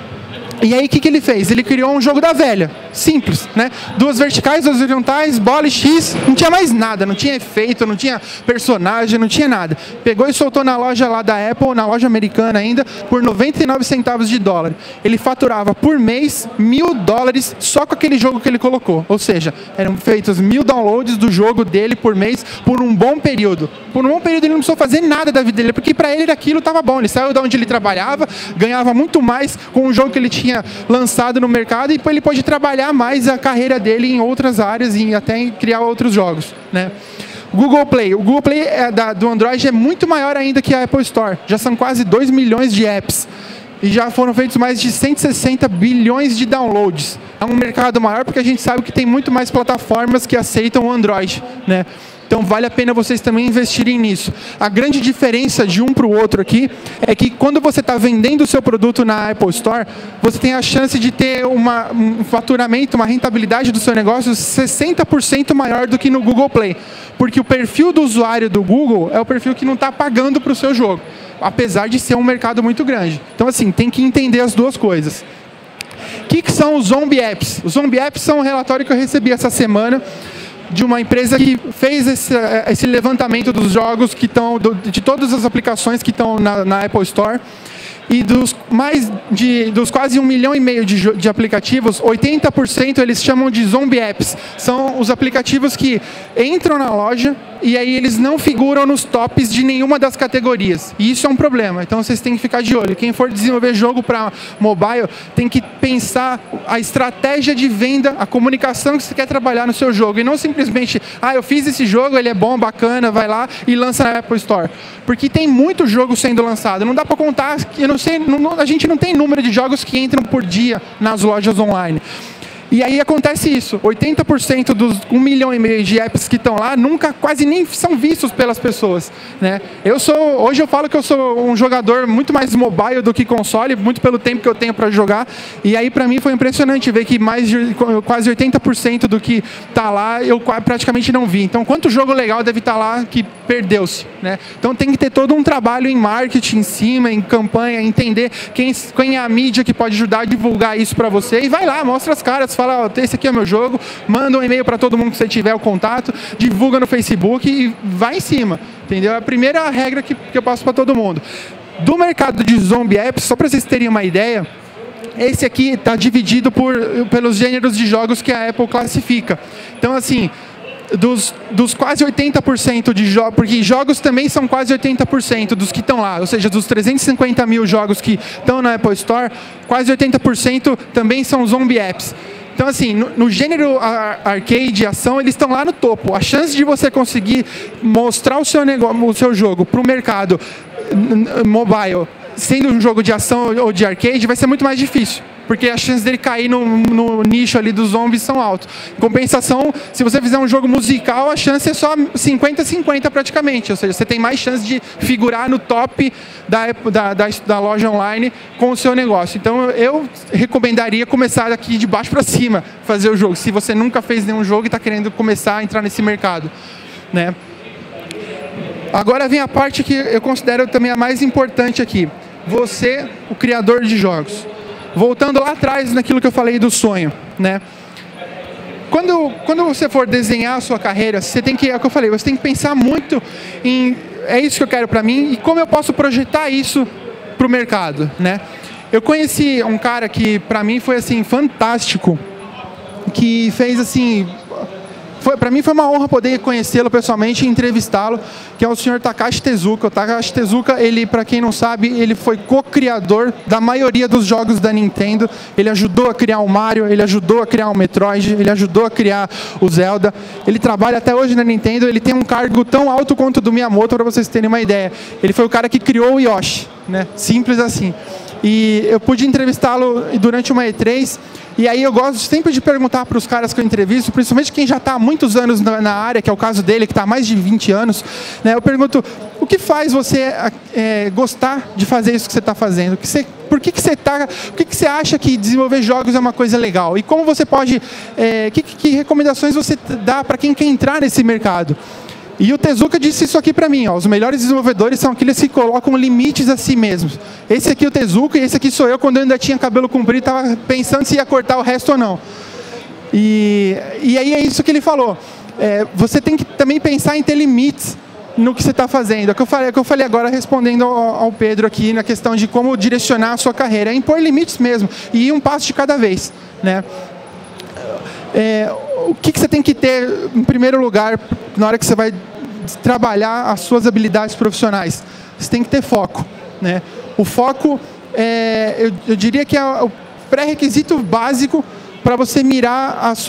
S1: E aí, o que ele fez? Ele criou um jogo da velha, simples, né? 2 verticais, 2 horizontais, bola e X, não tinha mais nada, não tinha efeito, não tinha personagem, não tinha nada. Pegou e soltou na loja lá da Apple, na loja americana ainda, por 99 centavos de dólar. Ele faturava por mês $1.000 só com aquele jogo que ele colocou. Ou seja, eram feitos 1.000 downloads do jogo dele por mês por um bom período. Por um bom período ele não precisou fazer nada da vida dele, porque para ele aquilo estava bom. Ele saiu de onde ele trabalhava, ganhava muito mais com o jogo que ele tinha lançado no mercado e ele pode trabalhar mais a carreira dele em outras áreas e até em criar outros jogos, né? O Google Play do Android é muito maior ainda que a Apple Store. Já são quase 2 milhões de apps e já foram feitos mais de 160 bilhões de downloads. É um mercado maior porque a gente sabe que tem muito mais plataformas que aceitam o Android, né? Então vale a pena vocês também investirem nisso. A grande diferença de um para o outro aqui é que quando você está vendendo o seu produto na Apple Store, você tem a chance de ter um faturamento, uma rentabilidade do seu negócio 60% maior do que no Google Play. Porque o perfil do usuário do Google é o perfil que não está pagando para o seu jogo, apesar de ser um mercado muito grande. Então, assim, tem que entender as duas coisas. O que são os Zombie Apps? Os Zombie Apps são um relatório que eu recebi essa semana de uma empresa que fez esse levantamento dos jogos que estão, de todas as aplicações que estão na Apple Store. E dos quase 1,5 milhão de aplicativos, 80% eles chamam de Zombie Apps. São os aplicativos que entram na loja e aí eles não figuram nos tops de nenhuma das categorias. E isso é um problema. Então vocês têm que ficar de olho. Quem for desenvolver jogo para mobile tem que pensar a estratégia de venda, a comunicação que você quer trabalhar no seu jogo. E não simplesmente, eu fiz esse jogo, ele é bom, bacana, vai lá e lança na Apple Store. Porque tem muito jogo sendo lançado. Não dá para contar, a gente não tem número de jogos que entram por dia nas lojas online. E aí acontece isso, 80% dos 1,5 milhão de apps que estão lá nunca, quase nem são vistos pelas pessoas, né? Hoje eu falo que eu sou um jogador muito mais mobile do que console, muito pelo tempo que eu tenho para jogar, e aí para mim foi impressionante ver que quase 80% do que está lá eu praticamente não vi. Então quanto jogo legal deve estar lá que perdeu-se, né? Então tem que ter todo um trabalho em marketing em cima, em campanha, entender quem é a mídia que pode ajudar a divulgar isso para você, e vai lá, mostra as caras, fala, esse aqui é o meu jogo, manda um e-mail para todo mundo que você tiver o contato, divulga no Facebook e vai em cima, entendeu? É a primeira regra que eu passo para todo mundo. Do mercado de Zombie Apps, só para vocês terem uma ideia, esse aqui está dividido pelos gêneros de jogos que a Apple classifica. Então, assim, dos quase 80% de jogos, porque jogos também são quase 80% dos que estão lá, ou seja, dos 350 mil jogos que estão na Apple Store, quase 80% também são Zombie Apps. Então, assim, no gênero arcade e ação, eles estão lá no topo. A chance de você conseguir mostrar o seu jogo para o mercado mobile, sendo um jogo de ação ou de arcade, vai ser muito mais difícil. porque a chance dele cair no nicho ali dos zombies são altos. Em compensação, se você fizer um jogo musical, a chance é só 50-50 praticamente, ou seja, você tem mais chance de figurar no top da loja online com o seu negócio. Então eu recomendaria começar aqui de baixo para cima, fazer o jogo, se você nunca fez nenhum jogo e está querendo começar a entrar nesse mercado, né? Agora vem a parte que eu considero também a mais importante aqui. Você, o criador de jogos. Voltando lá atrás naquilo que eu falei do sonho, né? Quando você for desenhar a sua carreira, você tem que, é o que eu falei, você tem que pensar muito em, é isso que eu quero para mim e como eu posso projetar isso para o mercado, né? Eu conheci um cara que para mim foi assim fantástico, que fez assim, para mim foi uma honra poder conhecê-lo pessoalmente e entrevistá-lo, que é o senhor Takashi Tezuka. O Takashi Tezuka, ele, para quem não sabe, ele foi co-criador da maioria dos jogos da Nintendo. Ele ajudou a criar o Mario, ele ajudou a criar o Metroid, ele ajudou a criar o Zelda. Ele trabalha até hoje na Nintendo, ele tem um cargo tão alto quanto o do Miyamoto, para vocês terem uma ideia. Ele foi o cara que criou o Yoshi, né? Simples assim. E eu pude entrevistá-lo durante uma E3, e aí eu gosto sempre de perguntar para os caras que eu entrevisto, principalmente quem já está há muitos anos na área, que é o caso dele, que está há mais de 20 anos, né? Eu pergunto, o que faz você gostar de fazer isso que você está fazendo? Por que você acha que desenvolver jogos é uma coisa legal? E como você pode, que recomendações você dá para quem quer entrar nesse mercado? E o Tezuka disse isso aqui para mim, ó, os melhores desenvolvedores são aqueles que colocam limites a si mesmos. Esse aqui é o Tezuka e esse aqui sou eu, quando eu ainda tinha cabelo comprido, estava pensando se ia cortar o resto ou não. E aí é isso que ele falou. Você tem que também pensar em ter limites no que você está fazendo. É o que eu falei agora respondendo ao Pedro aqui na questão de como direcionar a sua carreira. É impor limites mesmo e ir um passo de cada vez, né? O que você tem que ter, em primeiro lugar, na hora que você vai trabalhar as suas habilidades profissionais? Você tem que ter foco, né? O foco, eu diria que é o pré-requisito básico para você mirar as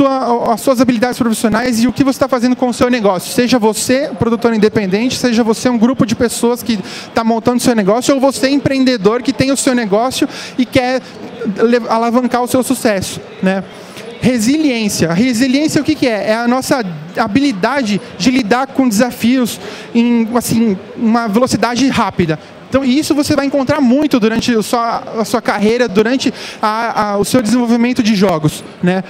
S1: suas habilidades profissionais e o que você está fazendo com o seu negócio. Seja você produtor independente, seja você um grupo de pessoas que está montando o seu negócio, ou você empreendedor que tem o seu negócio e quer alavancar o seu sucesso, né? Resiliência. A resiliência o que é? É a nossa habilidade de lidar com desafios em assim, uma velocidade rápida. Então, isso você vai encontrar muito durante a sua carreira, durante o seu desenvolvimento de jogos, né?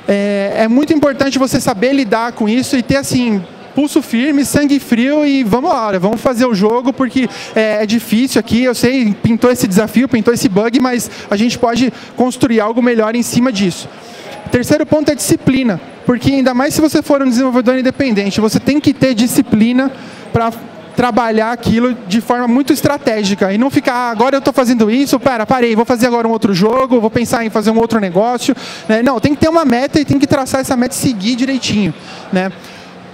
S1: É muito importante você saber lidar com isso e ter assim, pulso firme, sangue frio e vamos lá, vamos fazer o jogo porque é difícil aqui, eu sei, pintou esse desafio, pintou esse bug, mas a gente pode construir algo melhor em cima disso. Terceiro ponto é disciplina, porque ainda mais se você for um desenvolvedor independente, você tem que ter disciplina para trabalhar aquilo de forma muito estratégica e não ficar, agora eu estou fazendo isso, parei, vou fazer agora um outro jogo, vou pensar em fazer um outro negócio, né? Não, tem que ter uma meta e tem que traçar essa meta e seguir direitinho, né?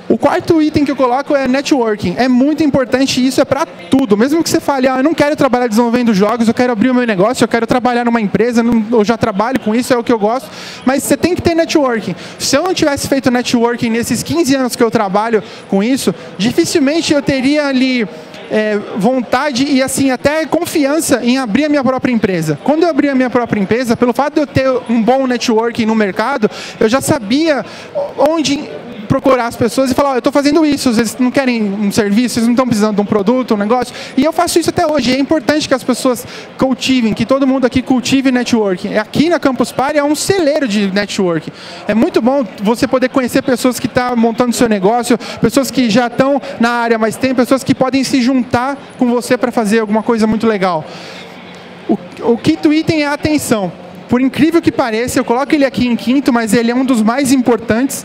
S1: O quarto item que eu coloco é networking. É muito importante e isso é para tudo. Mesmo que você fale, eu não quero trabalhar desenvolvendo jogos, eu quero abrir o meu negócio, eu quero trabalhar numa empresa, eu já trabalho com isso, é o que eu gosto. Mas você tem que ter networking. Se eu não tivesse feito networking nesses 15 anos que eu trabalho com isso, dificilmente eu teria ali vontade e assim até confiança em abrir a minha própria empresa. Quando eu abri a minha própria empresa, pelo fato de eu ter um bom networking no mercado, eu já sabia onde procurar as pessoas e falar, eu estou fazendo isso, vocês não querem um serviço, vocês não estão precisando de um produto, um negócio, e eu faço isso até hoje. É importante que as pessoas cultivem, que todo mundo aqui cultive networking. Aqui na Campus Party é um celeiro de networking. É muito bom você poder conhecer pessoas que estão montando seu negócio, pessoas que já estão na área, mas tem pessoas que podem se juntar com você para fazer alguma coisa muito legal. O quinto item é a atenção. Por incrível que pareça, eu coloco ele aqui em quinto, mas ele é um dos mais importantes.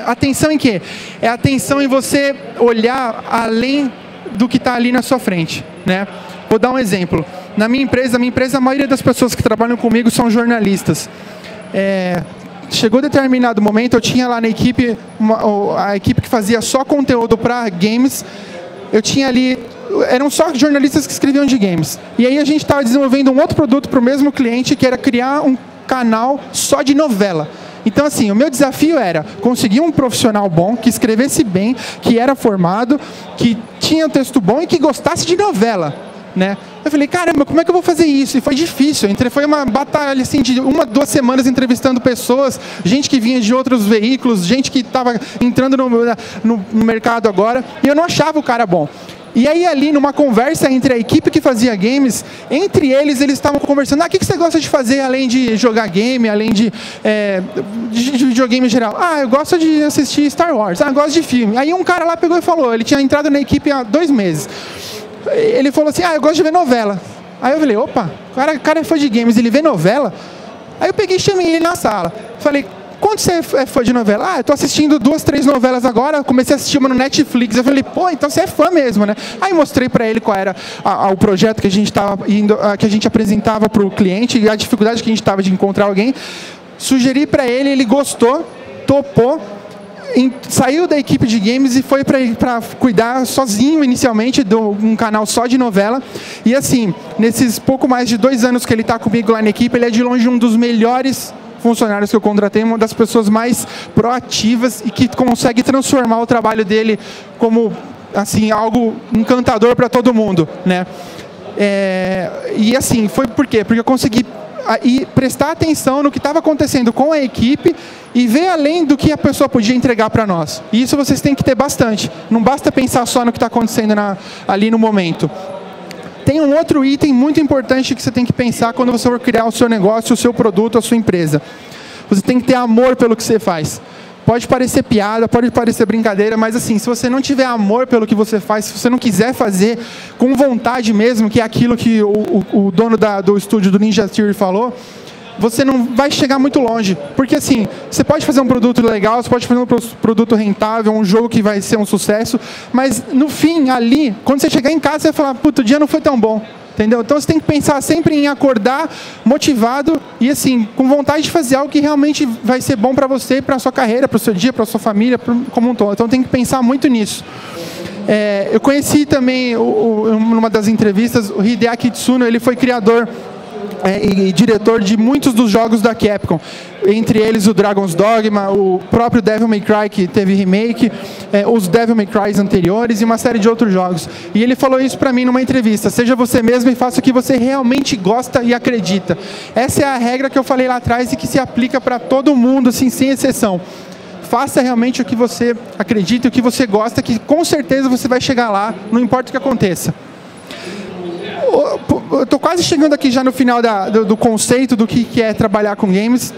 S1: Atenção em quê? É atenção em você olhar além do que está ali na sua frente, né? Vou dar um exemplo. Na minha empresa, a maioria das pessoas que trabalham comigo são jornalistas. Chegou determinado momento, eu tinha lá na equipe, a equipe que fazia só conteúdo para games, eu tinha ali, eram só jornalistas que escreviam de games. E aí a gente estava desenvolvendo um outro produto para o mesmo cliente, que era criar um canal só de novela. Então, assim, o meu desafio era conseguir um profissional bom, que escrevesse bem, que era formado, que tinha um texto bom e que gostasse de novela. né? Eu falei, caramba, como é que eu vou fazer isso? E foi difícil. Foi uma batalha assim, de 1, 2 semanas entrevistando pessoas, gente que vinha de outros veículos, gente que estava entrando no mercado agora, e eu não achava o cara bom. E aí ali, numa conversa entre a equipe que fazia games, entre eles estavam conversando, o que você gosta de fazer além de jogar game, além de videogame em geral? Eu gosto de assistir Star Wars, eu gosto de filme. Aí um cara lá pegou e falou, ele tinha entrado na equipe há 2 meses. Ele falou assim, eu gosto de ver novela. Aí eu falei, opa, o cara é fã de games, ele vê novela? Aí eu peguei e chamei ele na sala. Falei, quando você é fã de novela? Eu tô assistindo 2, 3 novelas agora, comecei a assistir uma no Netflix. Eu falei, pô, então você é fã mesmo, né? Aí mostrei para ele qual era o projeto que a gente tava indo, que a gente apresentava para o cliente e a dificuldade que a gente tava de encontrar alguém. Sugeri para ele, ele gostou, topou, saiu da equipe de games e foi para cuidar sozinho inicialmente de um canal só de novela. E assim, nesses pouco mais de 2 anos que ele está comigo lá na equipe, ele é de longe um dos melhores funcionários que eu contratei, uma das pessoas mais proativas e que consegue transformar o trabalho dele como assim, algo encantador para todo mundo, né? E assim, foi por quê? Porque eu consegui prestar atenção no que estava acontecendo com a equipe e ver além do que a pessoa podia entregar para nós. E isso vocês têm que ter bastante. Não basta pensar só no que está acontecendo ali no momento. Tem um outro item muito importante que você tem que pensar quando você for criar o seu negócio, o seu produto, a sua empresa. Você tem que ter amor pelo que você faz. Pode parecer piada, pode parecer brincadeira, mas assim, se você não tiver amor pelo que você faz, se você não quiser fazer com vontade mesmo, que é aquilo que o dono do estúdio do Ninja Theory falou, você não vai chegar muito longe. Porque assim, você pode fazer um produto legal, você pode fazer um produto rentável, um jogo que vai ser um sucesso, mas no fim, ali, quando você chegar em casa, você vai falar, puta, o dia não foi tão bom. Entendeu? Então você tem que pensar sempre em acordar motivado e assim, com vontade de fazer algo que realmente vai ser bom para você, para a sua carreira, para o seu dia, para a sua família, como um todo. Então tem que pensar muito nisso. Eu conheci também, numa das entrevistas, o Hideaki Tsuno, ele foi criador e diretor de muitos dos jogos da Capcom, entre eles o Dragon's Dogma, o próprio Devil May Cry, que teve remake, os Devil May Cry anteriores e uma série de outros jogos. E ele falou isso para mim numa entrevista: seja você mesmo e faça o que você realmente gosta e acredita. Essa é a regra que eu falei lá atrás e que se aplica para todo mundo, assim, sem exceção. Faça realmente o que você acredita, o que você gosta, que com certeza você vai chegar lá, não importa o que aconteça. Eu estou quase chegando aqui já no final do conceito do que é trabalhar com games,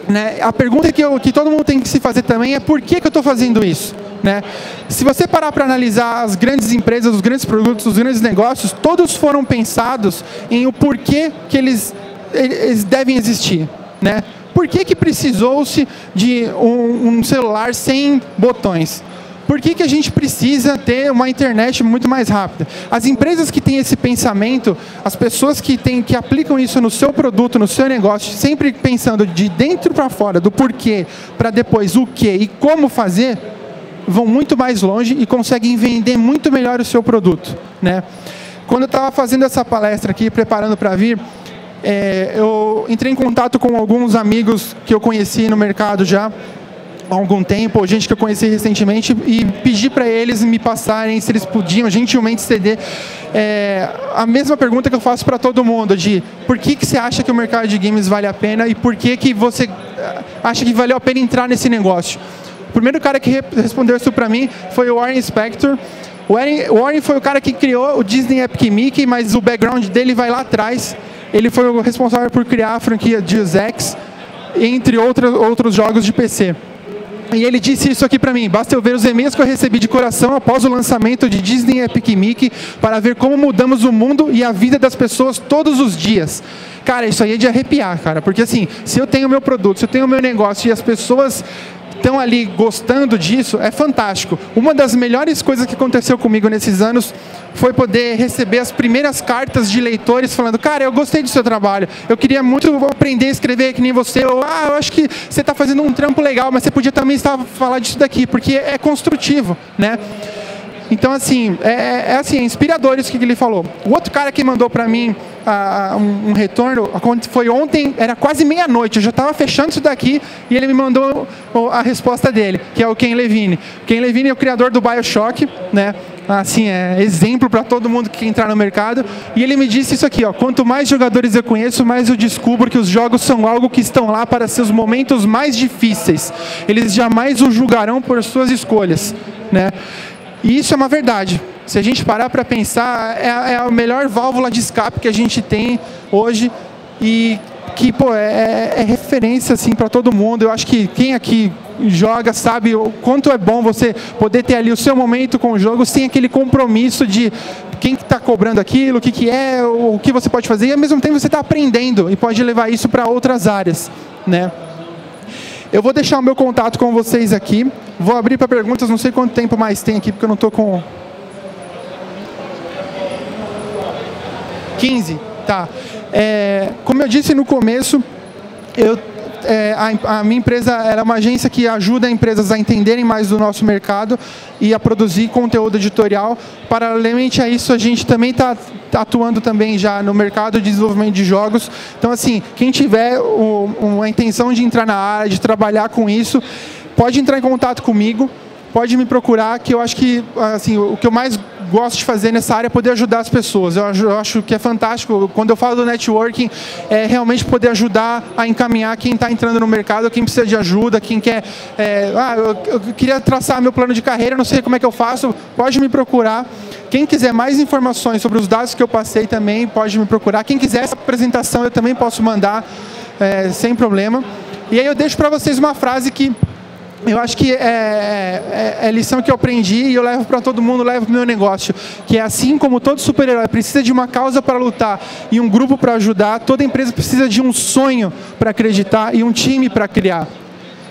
S1: né? A pergunta que todo mundo tem que se fazer também é por que eu estou fazendo isso, né? Se você parar para analisar as grandes empresas, os grandes produtos, os grandes negócios, todos foram pensados em o porquê que eles devem existir, né? Por que precisou-se de um celular sem botões? Por que a gente precisa ter uma internet muito mais rápida? As empresas que têm esse pensamento, as pessoas que aplicam isso no seu produto, no seu negócio, sempre pensando de dentro para fora, do porquê, para depois o que e como fazer, vão muito mais longe e conseguem vender muito melhor o seu produto, né? Quando eu estava fazendo essa palestra aqui, preparando para vir, eu entrei em contato com alguns amigos que eu conheci no mercado já há algum tempo, ou gente que eu conheci recentemente, e pedi para eles me passarem, se eles podiam gentilmente ceder a mesma pergunta que eu faço para todo mundo, de por que você acha que o mercado de games vale a pena e por que você acha que valeu a pena entrar nesse negócio. O primeiro cara que respondeu isso para mim foi o Warren Spector. O Warren foi o cara que criou o Disney Epic Mickey, mas o background dele vai lá atrás. Ele foi o responsável por criar a franquia Deus Ex, entre outros jogos de PC. E ele disse isso aqui para mim: basta eu ver os e-mails que eu recebi de coração após o lançamento de Disney Epic Mickey para ver como mudamos o mundo e a vida das pessoas todos os dias. Cara, isso aí é de arrepiar, cara. Porque assim, se eu tenho o meu produto, se eu tenho o meu negócio e as pessoas estão ali gostando disso, é fantástico. Uma das melhores coisas que aconteceu comigo nesses anos foi poder receber as primeiras cartas de leitores falando: cara, eu gostei do seu trabalho, eu queria muito aprender a escrever que nem você, ou eu acho que você está fazendo um trampo legal, mas você podia também falar disso daqui, porque é construtivo, né? Então, assim, é inspirador isso que ele falou. O outro cara que mandou para mim um retorno foi ontem, era quase meia-noite, eu já estava fechando isso daqui e ele me mandou a resposta dele, que é o Ken Levine. Ken Levine é o criador do BioShock, né? assim, é exemplo para todo mundo que quer entrar no mercado. E ele me disse isso aqui, ó: quanto mais jogadores eu conheço, mais eu descubro que os jogos são algo que estão lá para seus momentos mais difíceis. Eles jamais o julgarão por suas escolhas, né? E isso é uma verdade. Se a gente parar para pensar, é a melhor válvula de escape que a gente tem hoje e que, pô, é referência assim para todo mundo. Eu acho que quem aqui joga sabe o quanto é bom você poder ter ali o seu momento com o jogo sem aquele compromisso de quem está cobrando aquilo, o que é, o que você pode fazer, e ao mesmo tempo você está aprendendo e pode levar isso para outras áreas, né? Eu vou deixar o meu contato com vocês aqui, vou abrir para perguntas, não sei quanto tempo mais tem aqui, porque eu não estou com... 15, tá. Como eu disse no começo, a minha empresa era uma agência que ajuda empresas a entenderem mais do nosso mercado e a produzir conteúdo editorial. Paralelamente a isso, a gente também está atuando também já no mercado de desenvolvimento de jogos. Então, assim, quem tiver uma intenção de entrar na área, de trabalhar com isso, pode entrar em contato comigo, pode me procurar, que eu acho que assim, o que eu mais gosto de fazer nessa área é poder ajudar as pessoas. Eu acho que é fantástico. Quando eu falo do networking, é realmente poder ajudar a encaminhar quem está entrando no mercado, quem precisa de ajuda, quem quer... eu queria traçar meu plano de carreira, não sei como é que eu faço, pode me procurar. Quem quiser mais informações sobre os dados que eu passei também, pode me procurar. Quem quiser essa apresentação, eu também posso mandar, sem problema. E aí eu deixo para vocês uma frase que eu acho que é lição que eu aprendi e eu levo para todo mundo, levo para o meu negócio, que é assim como todo super-herói precisa de uma causa para lutar e um grupo para ajudar, toda empresa precisa de um sonho para acreditar e um time para criar.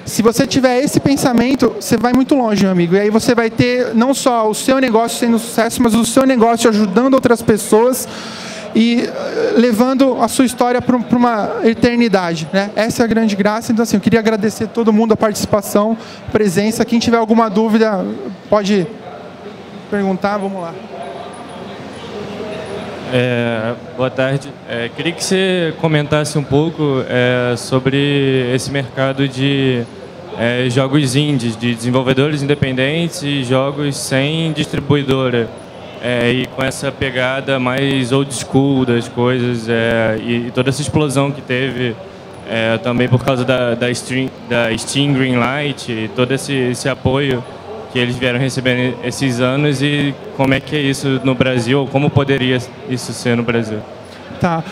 S1: Se você tiver esse pensamento, você vai muito longe, meu amigo. E aí você vai ter não só o seu negócio sendo sucesso, mas o seu negócio ajudando outras pessoas e levando a sua história para uma eternidade, né? Essa é a grande graça. Então, assim, eu queria agradecer a todo mundo a participação, a presença. Quem tiver alguma dúvida, pode perguntar. Vamos lá.
S4: Boa tarde. Queria que você comentasse um pouco sobre esse mercado de jogos indies, de desenvolvedores independentes e jogos sem distribuidora. E com essa pegada mais old school das coisas e toda essa explosão que teve também por causa da Steam Greenlight e todo esse apoio que eles vieram recebendo esses anos, e como é que é isso no Brasil, ou como poderia isso ser no Brasil?
S1: Tá.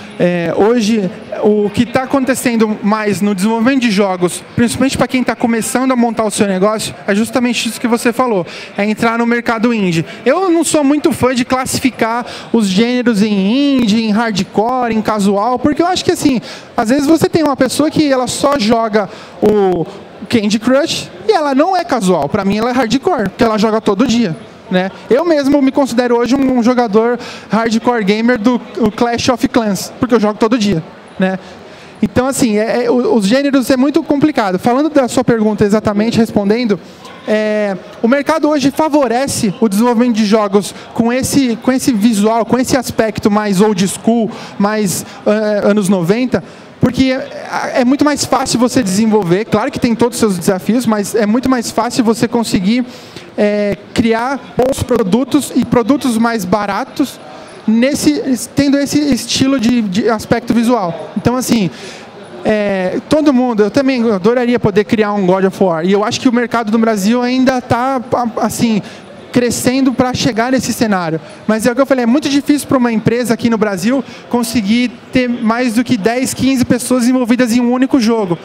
S1: Hoje, o que está acontecendo mais no desenvolvimento de jogos, principalmente para quem está começando a montar o seu negócio, é justamente isso que você falou, é entrar no mercado indie. Eu não sou muito fã de classificar os gêneros em indie, em hardcore, em casual, porque eu acho que, assim, às vezes você tem uma pessoa que ela só joga o Candy Crush e ela não é casual. Para mim, ela é hardcore, porque ela joga todo dia. Né? Eu mesmo me considero hoje um jogador hardcore gamer do Clash of Clans, porque eu jogo todo dia, né? Então, assim, os gêneros é muito complicado. Falando da sua pergunta exatamente, respondendo, o mercado hoje favorece o desenvolvimento de jogos com esse visual, com esse aspecto mais old school, mais anos 90, porque é muito mais fácil você desenvolver. Claro que tem todos os seus desafios, mas é muito mais fácil você conseguir criar bons produtos e produtos mais baratos tendo esse estilo de aspecto visual. Então, assim, todo mundo, eu também adoraria poder criar um God of War, e eu acho que o mercado do Brasil ainda está assim, crescendo para chegar nesse cenário. Mas é o que eu falei, é muito difícil para uma empresa aqui no Brasil conseguir ter mais do que 10, 15 pessoas envolvidas em um único jogo.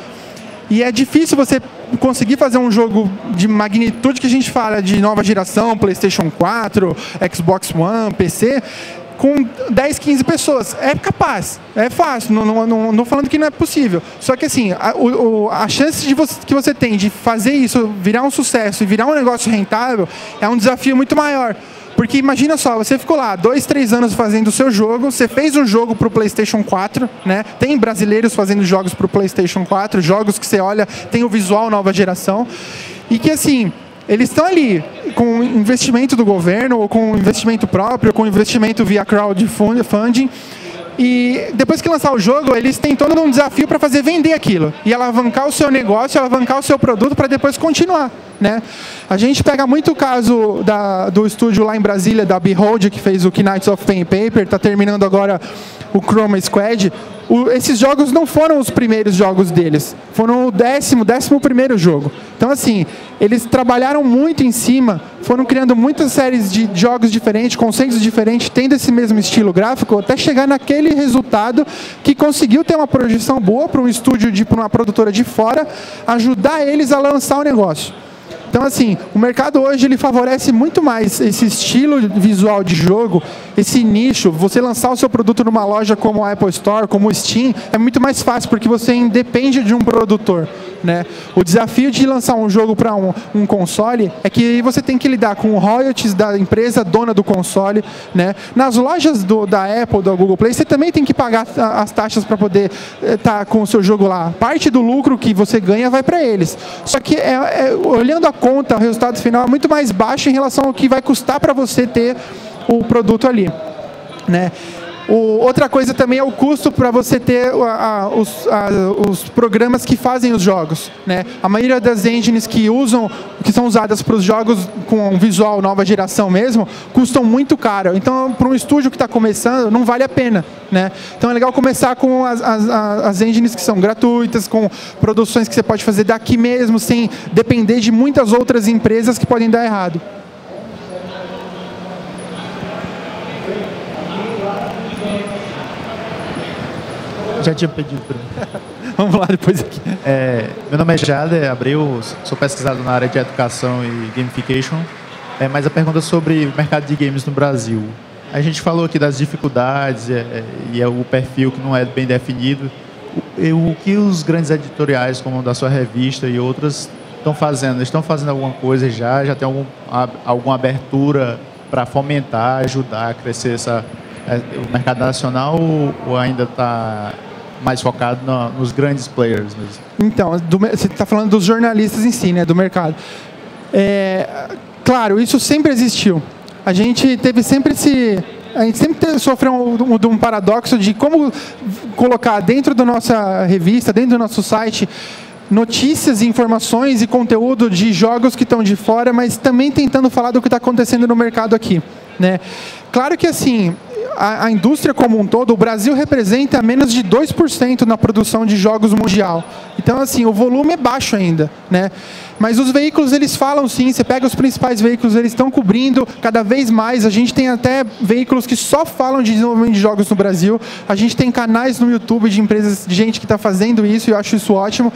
S1: E é difícil você conseguir fazer um jogo de magnitude que a gente fala de nova geração, PlayStation 4, Xbox One, PC, com 10, 15 pessoas. É capaz, é fácil, não estou falando que não é possível. Só que, assim, a chance que você tem de fazer isso virar um sucesso e virar um negócio rentável é um desafio muito maior. Porque imagina só, você ficou lá 2, 3 anos fazendo o seu jogo, você fez um jogo para o PlayStation 4, né? Tem brasileiros fazendo jogos para o PlayStation 4, jogos que você olha, tem o visual nova geração, e que, assim, eles estão ali com investimento do governo, ou com investimento próprio, ou com investimento via crowdfunding, e depois que lançar o jogo, eles têm todo um desafio para fazer vender aquilo, e alavancar o seu negócio, alavancar o seu produto para depois continuar. né? A gente pega muito o caso do estúdio lá em Brasília, da Behold, que fez o Knights of Pen and Paper, está terminando agora o Chroma Squad. Esses jogos não foram os primeiros jogos deles, foram o 11º jogo. Então, assim, eles trabalharam muito em cima, foram criando muitas séries de jogos diferentes, conceitos diferentes, tendo esse mesmo estilo gráfico, até chegar naquele resultado que conseguiu ter uma projeção boa para um estúdio, para uma produtora de fora, ajudar eles a lançar o negócio. Então, assim, o mercado hoje ele favorece muito mais esse estilo visual de jogo, esse nicho. Você lançar o seu produto numa loja como a Apple Store, como o Steam, é muito mais fácil, porque você independe de um produtor, né? O desafio de lançar um jogo para um console é que você tem que lidar com royalties da empresa dona do console, né? Nas lojas da Apple, da Google Play, você também tem que pagar as taxas para poder estar com o seu jogo lá. Parte do lucro que você ganha vai para eles. Só que, olhando a conta, o resultado final é muito mais baixo em relação ao que vai custar para você ter o produto ali, né? Outra coisa também é o custo para você ter os programas que fazem os jogos, né? A maioria das engines que são usadas para os jogos com visual nova geração mesmo, custam muito caro. Então, para um estúdio que está começando, não vale a pena, né? Então, é legal começar com as engines que são gratuitas, com produções que você pode fazer daqui mesmo, sem depender de muitas outras empresas que podem dar errado.
S5: Já tinha pedido para mim.
S1: Vamos lá depois aqui.
S5: Meu nome é Jader Abreu, sou pesquisador na área de educação e gamification. Mas a pergunta é sobre o mercado de games no Brasil. A gente falou aqui das dificuldades e o perfil que não é bem definido. O que os grandes editoriais, como da sua revista e outras, estão fazendo? Eles estão fazendo alguma coisa já? Já tem alguma abertura para fomentar, ajudar a crescer o mercado nacional, ou ainda está mais focado nos grandes players mesmo? Então,
S1: você está falando dos jornalistas em si, né, do mercado. Claro, isso sempre existiu. A gente sempre sofreu de um paradoxo de como colocar dentro da nossa revista, dentro do nosso site, notícias, informações e conteúdo de jogos que estão de fora, mas também tentando falar do que está acontecendo no mercado aqui, né? Claro que, assim, a indústria como um todo, o Brasil representa menos de 2% na produção de jogos mundial. Então, assim, o volume é baixo ainda, né? Mas os veículos, eles falam sim, você pega os principais veículos, eles estão cobrindo cada vez mais. A gente tem até veículos que só falam de desenvolvimento de jogos no Brasil. A gente tem canais no YouTube de empresas, de gente que está fazendo isso, e eu acho isso ótimo.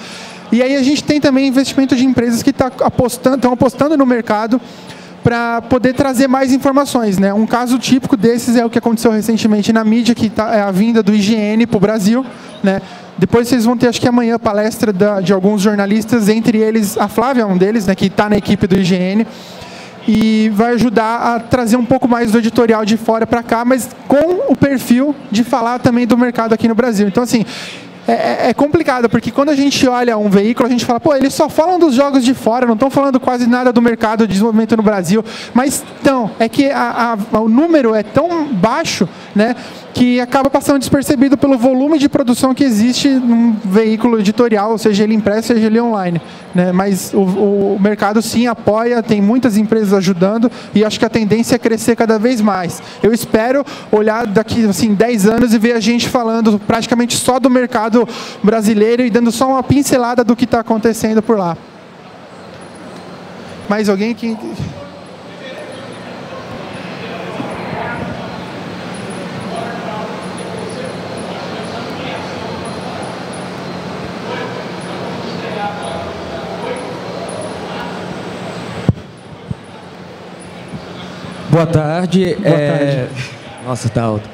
S1: E aí a gente tem também investimento de empresas que estão apostando no mercado para poder trazer mais informações, né? Um caso típico desses é o que aconteceu recentemente na mídia, que é a vinda do IGN para o Brasil, né? Depois vocês vão ter, acho que amanhã, palestra de alguns jornalistas, entre eles a Flávia, um deles, né, que está na equipe do IGN, e vai ajudar a trazer um pouco mais do editorial de fora para cá, mas com o perfil de falar também do mercado aqui no Brasil. Então, assim, é complicado, porque quando a gente olha um veículo, a gente fala, pô, eles só falam dos jogos de fora, não estão falando quase nada do mercado de desenvolvimento no Brasil. Mas, então, é que o número é tão baixo, né, que acaba passando despercebido pelo volume de produção que existe num veículo editorial, seja ele impresso, seja ele online, né? Mas o mercado sim apoia, tem muitas empresas ajudando, e acho que a tendência é crescer cada vez mais. Eu espero olhar daqui, assim, 10 anos e ver a gente falando praticamente só do mercado brasileiro e dando só uma pincelada do que está acontecendo por lá. Mais alguém que...
S6: Boa tarde.
S1: Boa tarde.
S6: Nossa, tá alto.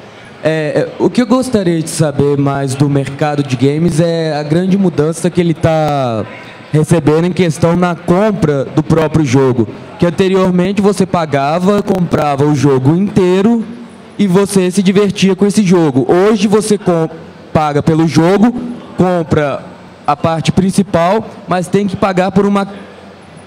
S6: O que eu gostaria de saber mais do mercado de games é a grande mudança que ele está recebendo em questão na compra do próprio jogo. Que anteriormente você comprava o jogo inteiro e você se divertia com esse jogo. Hoje você paga pelo jogo, compra a parte principal, mas tem que pagar por uma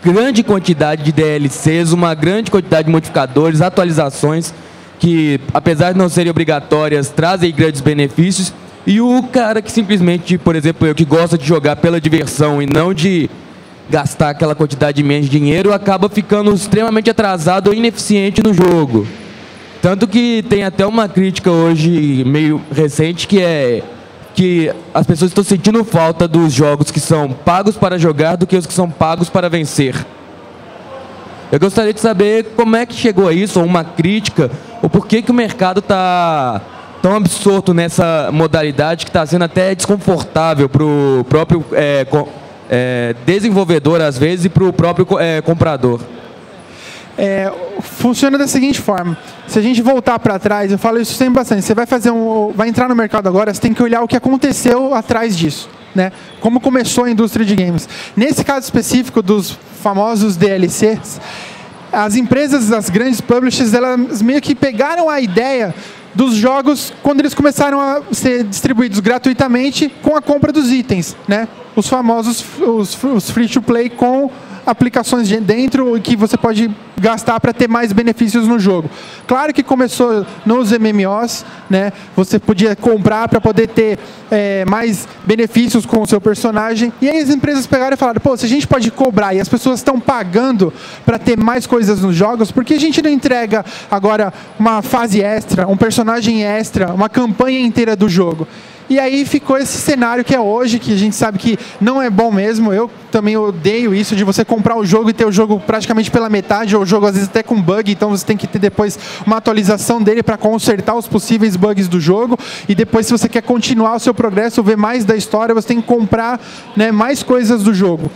S6: grande quantidade de DLCs, uma grande quantidade de modificadores, atualizações, que, apesar de não serem obrigatórias, trazem grandes benefícios. E o cara que simplesmente, por exemplo, eu que gosta de jogar pela diversão e não de gastar aquela quantidade imensa de dinheiro, acaba ficando extremamente atrasado ou ineficiente no jogo. Tanto que tem até uma crítica hoje meio recente que é que as pessoas estão sentindo falta dos jogos que são pagos para jogar do que os que são pagos para vencer. Eu gostaria de saber como é que chegou a isso, ou uma crítica, ou por que o mercado está tão absorto nessa modalidade que está sendo até desconfortável para o próprio desenvolvedor, às vezes, e para o próprio comprador.
S1: Funciona da seguinte forma: se a gente voltar para trás, eu falo isso sempre bastante, você vai entrar no mercado agora, você tem que olhar o que aconteceu atrás disso, né? Como começou a indústria de games. Nesse caso específico dos famosos DLCs, as empresas, as grandes publishers, elas meio que pegaram a ideia dos jogos quando eles começaram a ser distribuídos gratuitamente com a compra dos itens, né? Os famosos os free-to-play com aplicações dentro que você pode gastar para ter mais benefícios no jogo. Claro que começou nos MMOs, né? Você podia comprar para poder ter mais benefícios com o seu personagem. E aí as empresas pegaram e falaram: pô, se a gente pode cobrar e as pessoas estão pagando para ter mais coisas nos jogos, por que a gente não entrega agora uma fase extra, um personagem extra, uma campanha inteira do jogo? E aí ficou esse cenário que é hoje, que a gente sabe que não é bom mesmo. Eu também odeio isso de você comprar o jogo e ter o jogo praticamente pela metade, ou o jogo às vezes até com bug, então você tem que ter depois uma atualização dele para consertar os possíveis bugs do jogo. E depois, se você quer continuar o seu progresso, ver mais da história, você tem que comprar, né, mais coisas do jogo.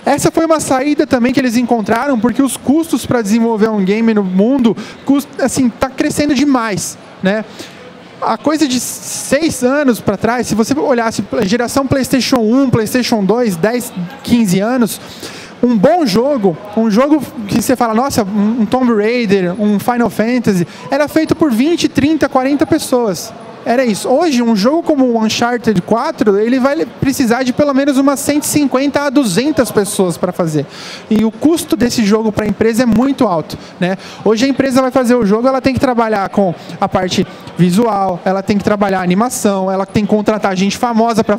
S1: Essa foi uma saída também que eles encontraram, porque os custos para desenvolver um game no mundo, assim, tá crescendo demais, né? A coisa de 6 anos para trás, se você olhasse a geração PlayStation 1, PlayStation 2, 10, 15 anos, um bom jogo, um jogo que você fala, nossa, um Tomb Raider, um Final Fantasy, era feito por 20, 30, 40 pessoas. Era isso. Hoje, um jogo como o Uncharted 4, ele vai precisar de pelo menos umas 150 a 200 pessoas para fazer. E o custo desse jogo para a empresa é muito alto, né? Hoje a empresa vai fazer o jogo, ela tem que trabalhar com a parte visual, ela tem que trabalhar a animação, ela tem que contratar gente famosa para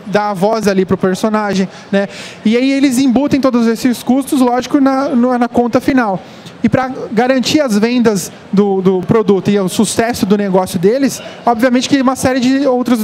S1: dar a voz ali para o personagem, né? E aí eles embutem todos esses custos, lógico, na conta final. E para garantir as vendas do produto e o sucesso do negócio deles, obviamente que uma série de outros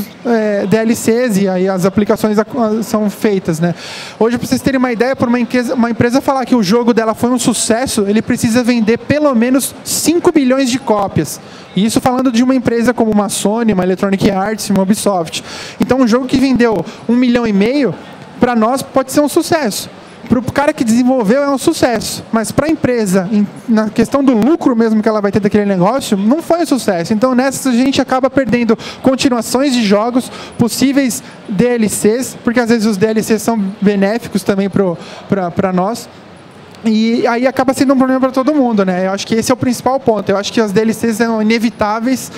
S1: DLCs e aí as aplicações são feitas, né? Hoje, para vocês terem uma ideia, por uma empresa falar que o jogo dela foi um sucesso, ele precisa vender pelo menos 5 bilhões de cópias. E isso falando de uma empresa como uma Sony, uma Electronic Arts, uma Ubisoft. Então, um jogo que vendeu 1,5 milhão, para nós pode ser um sucesso. Para o cara que desenvolveu é um sucesso, mas para a empresa, na questão do lucro mesmo que ela vai ter daquele negócio, não foi um sucesso. Então nessa a gente acaba perdendo continuações de jogos, possíveis DLCs, porque às vezes os DLCs são benéficos também para nós. E aí acaba sendo um problema para todo mundo, né? Eu acho que esse é o principal ponto. Eu acho que as DLCs são inevitáveis.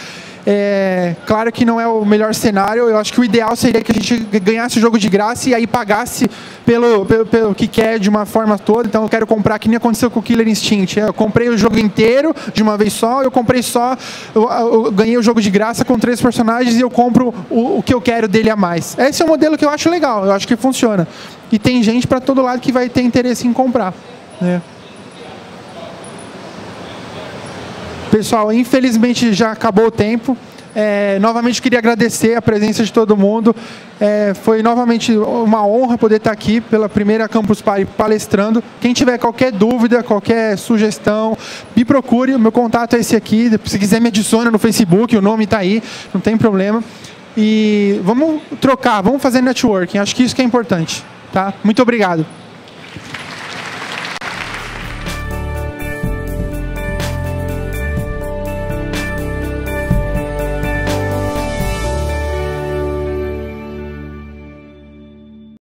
S1: Claro que não é o melhor cenário. Eu acho que o ideal seria que a gente ganhasse o jogo de graça e aí pagasse pelo que quer de uma forma toda. Então eu quero comprar, que nem aconteceu com o Killer Instinct. Eu comprei o jogo inteiro de uma vez só, eu ganhei o jogo de graça com 3 personagens e eu compro o que eu quero dele a mais. Esse é um modelo que eu acho legal, eu acho que funciona. E tem gente para todo lado que vai ter interesse em comprar, né? Pessoal, infelizmente já acabou o tempo. Novamente queria agradecer a presença de todo mundo. Foi novamente uma honra poder estar aqui pela primeira Campus Party palestrando. Quem tiver qualquer dúvida, qualquer sugestão, me procure. O meu contato é esse aqui. Se quiser me adiciona no Facebook, o nome está aí, não tem problema. E vamos trocar, vamos fazer networking. Acho que isso que é importante, tá? Muito obrigado.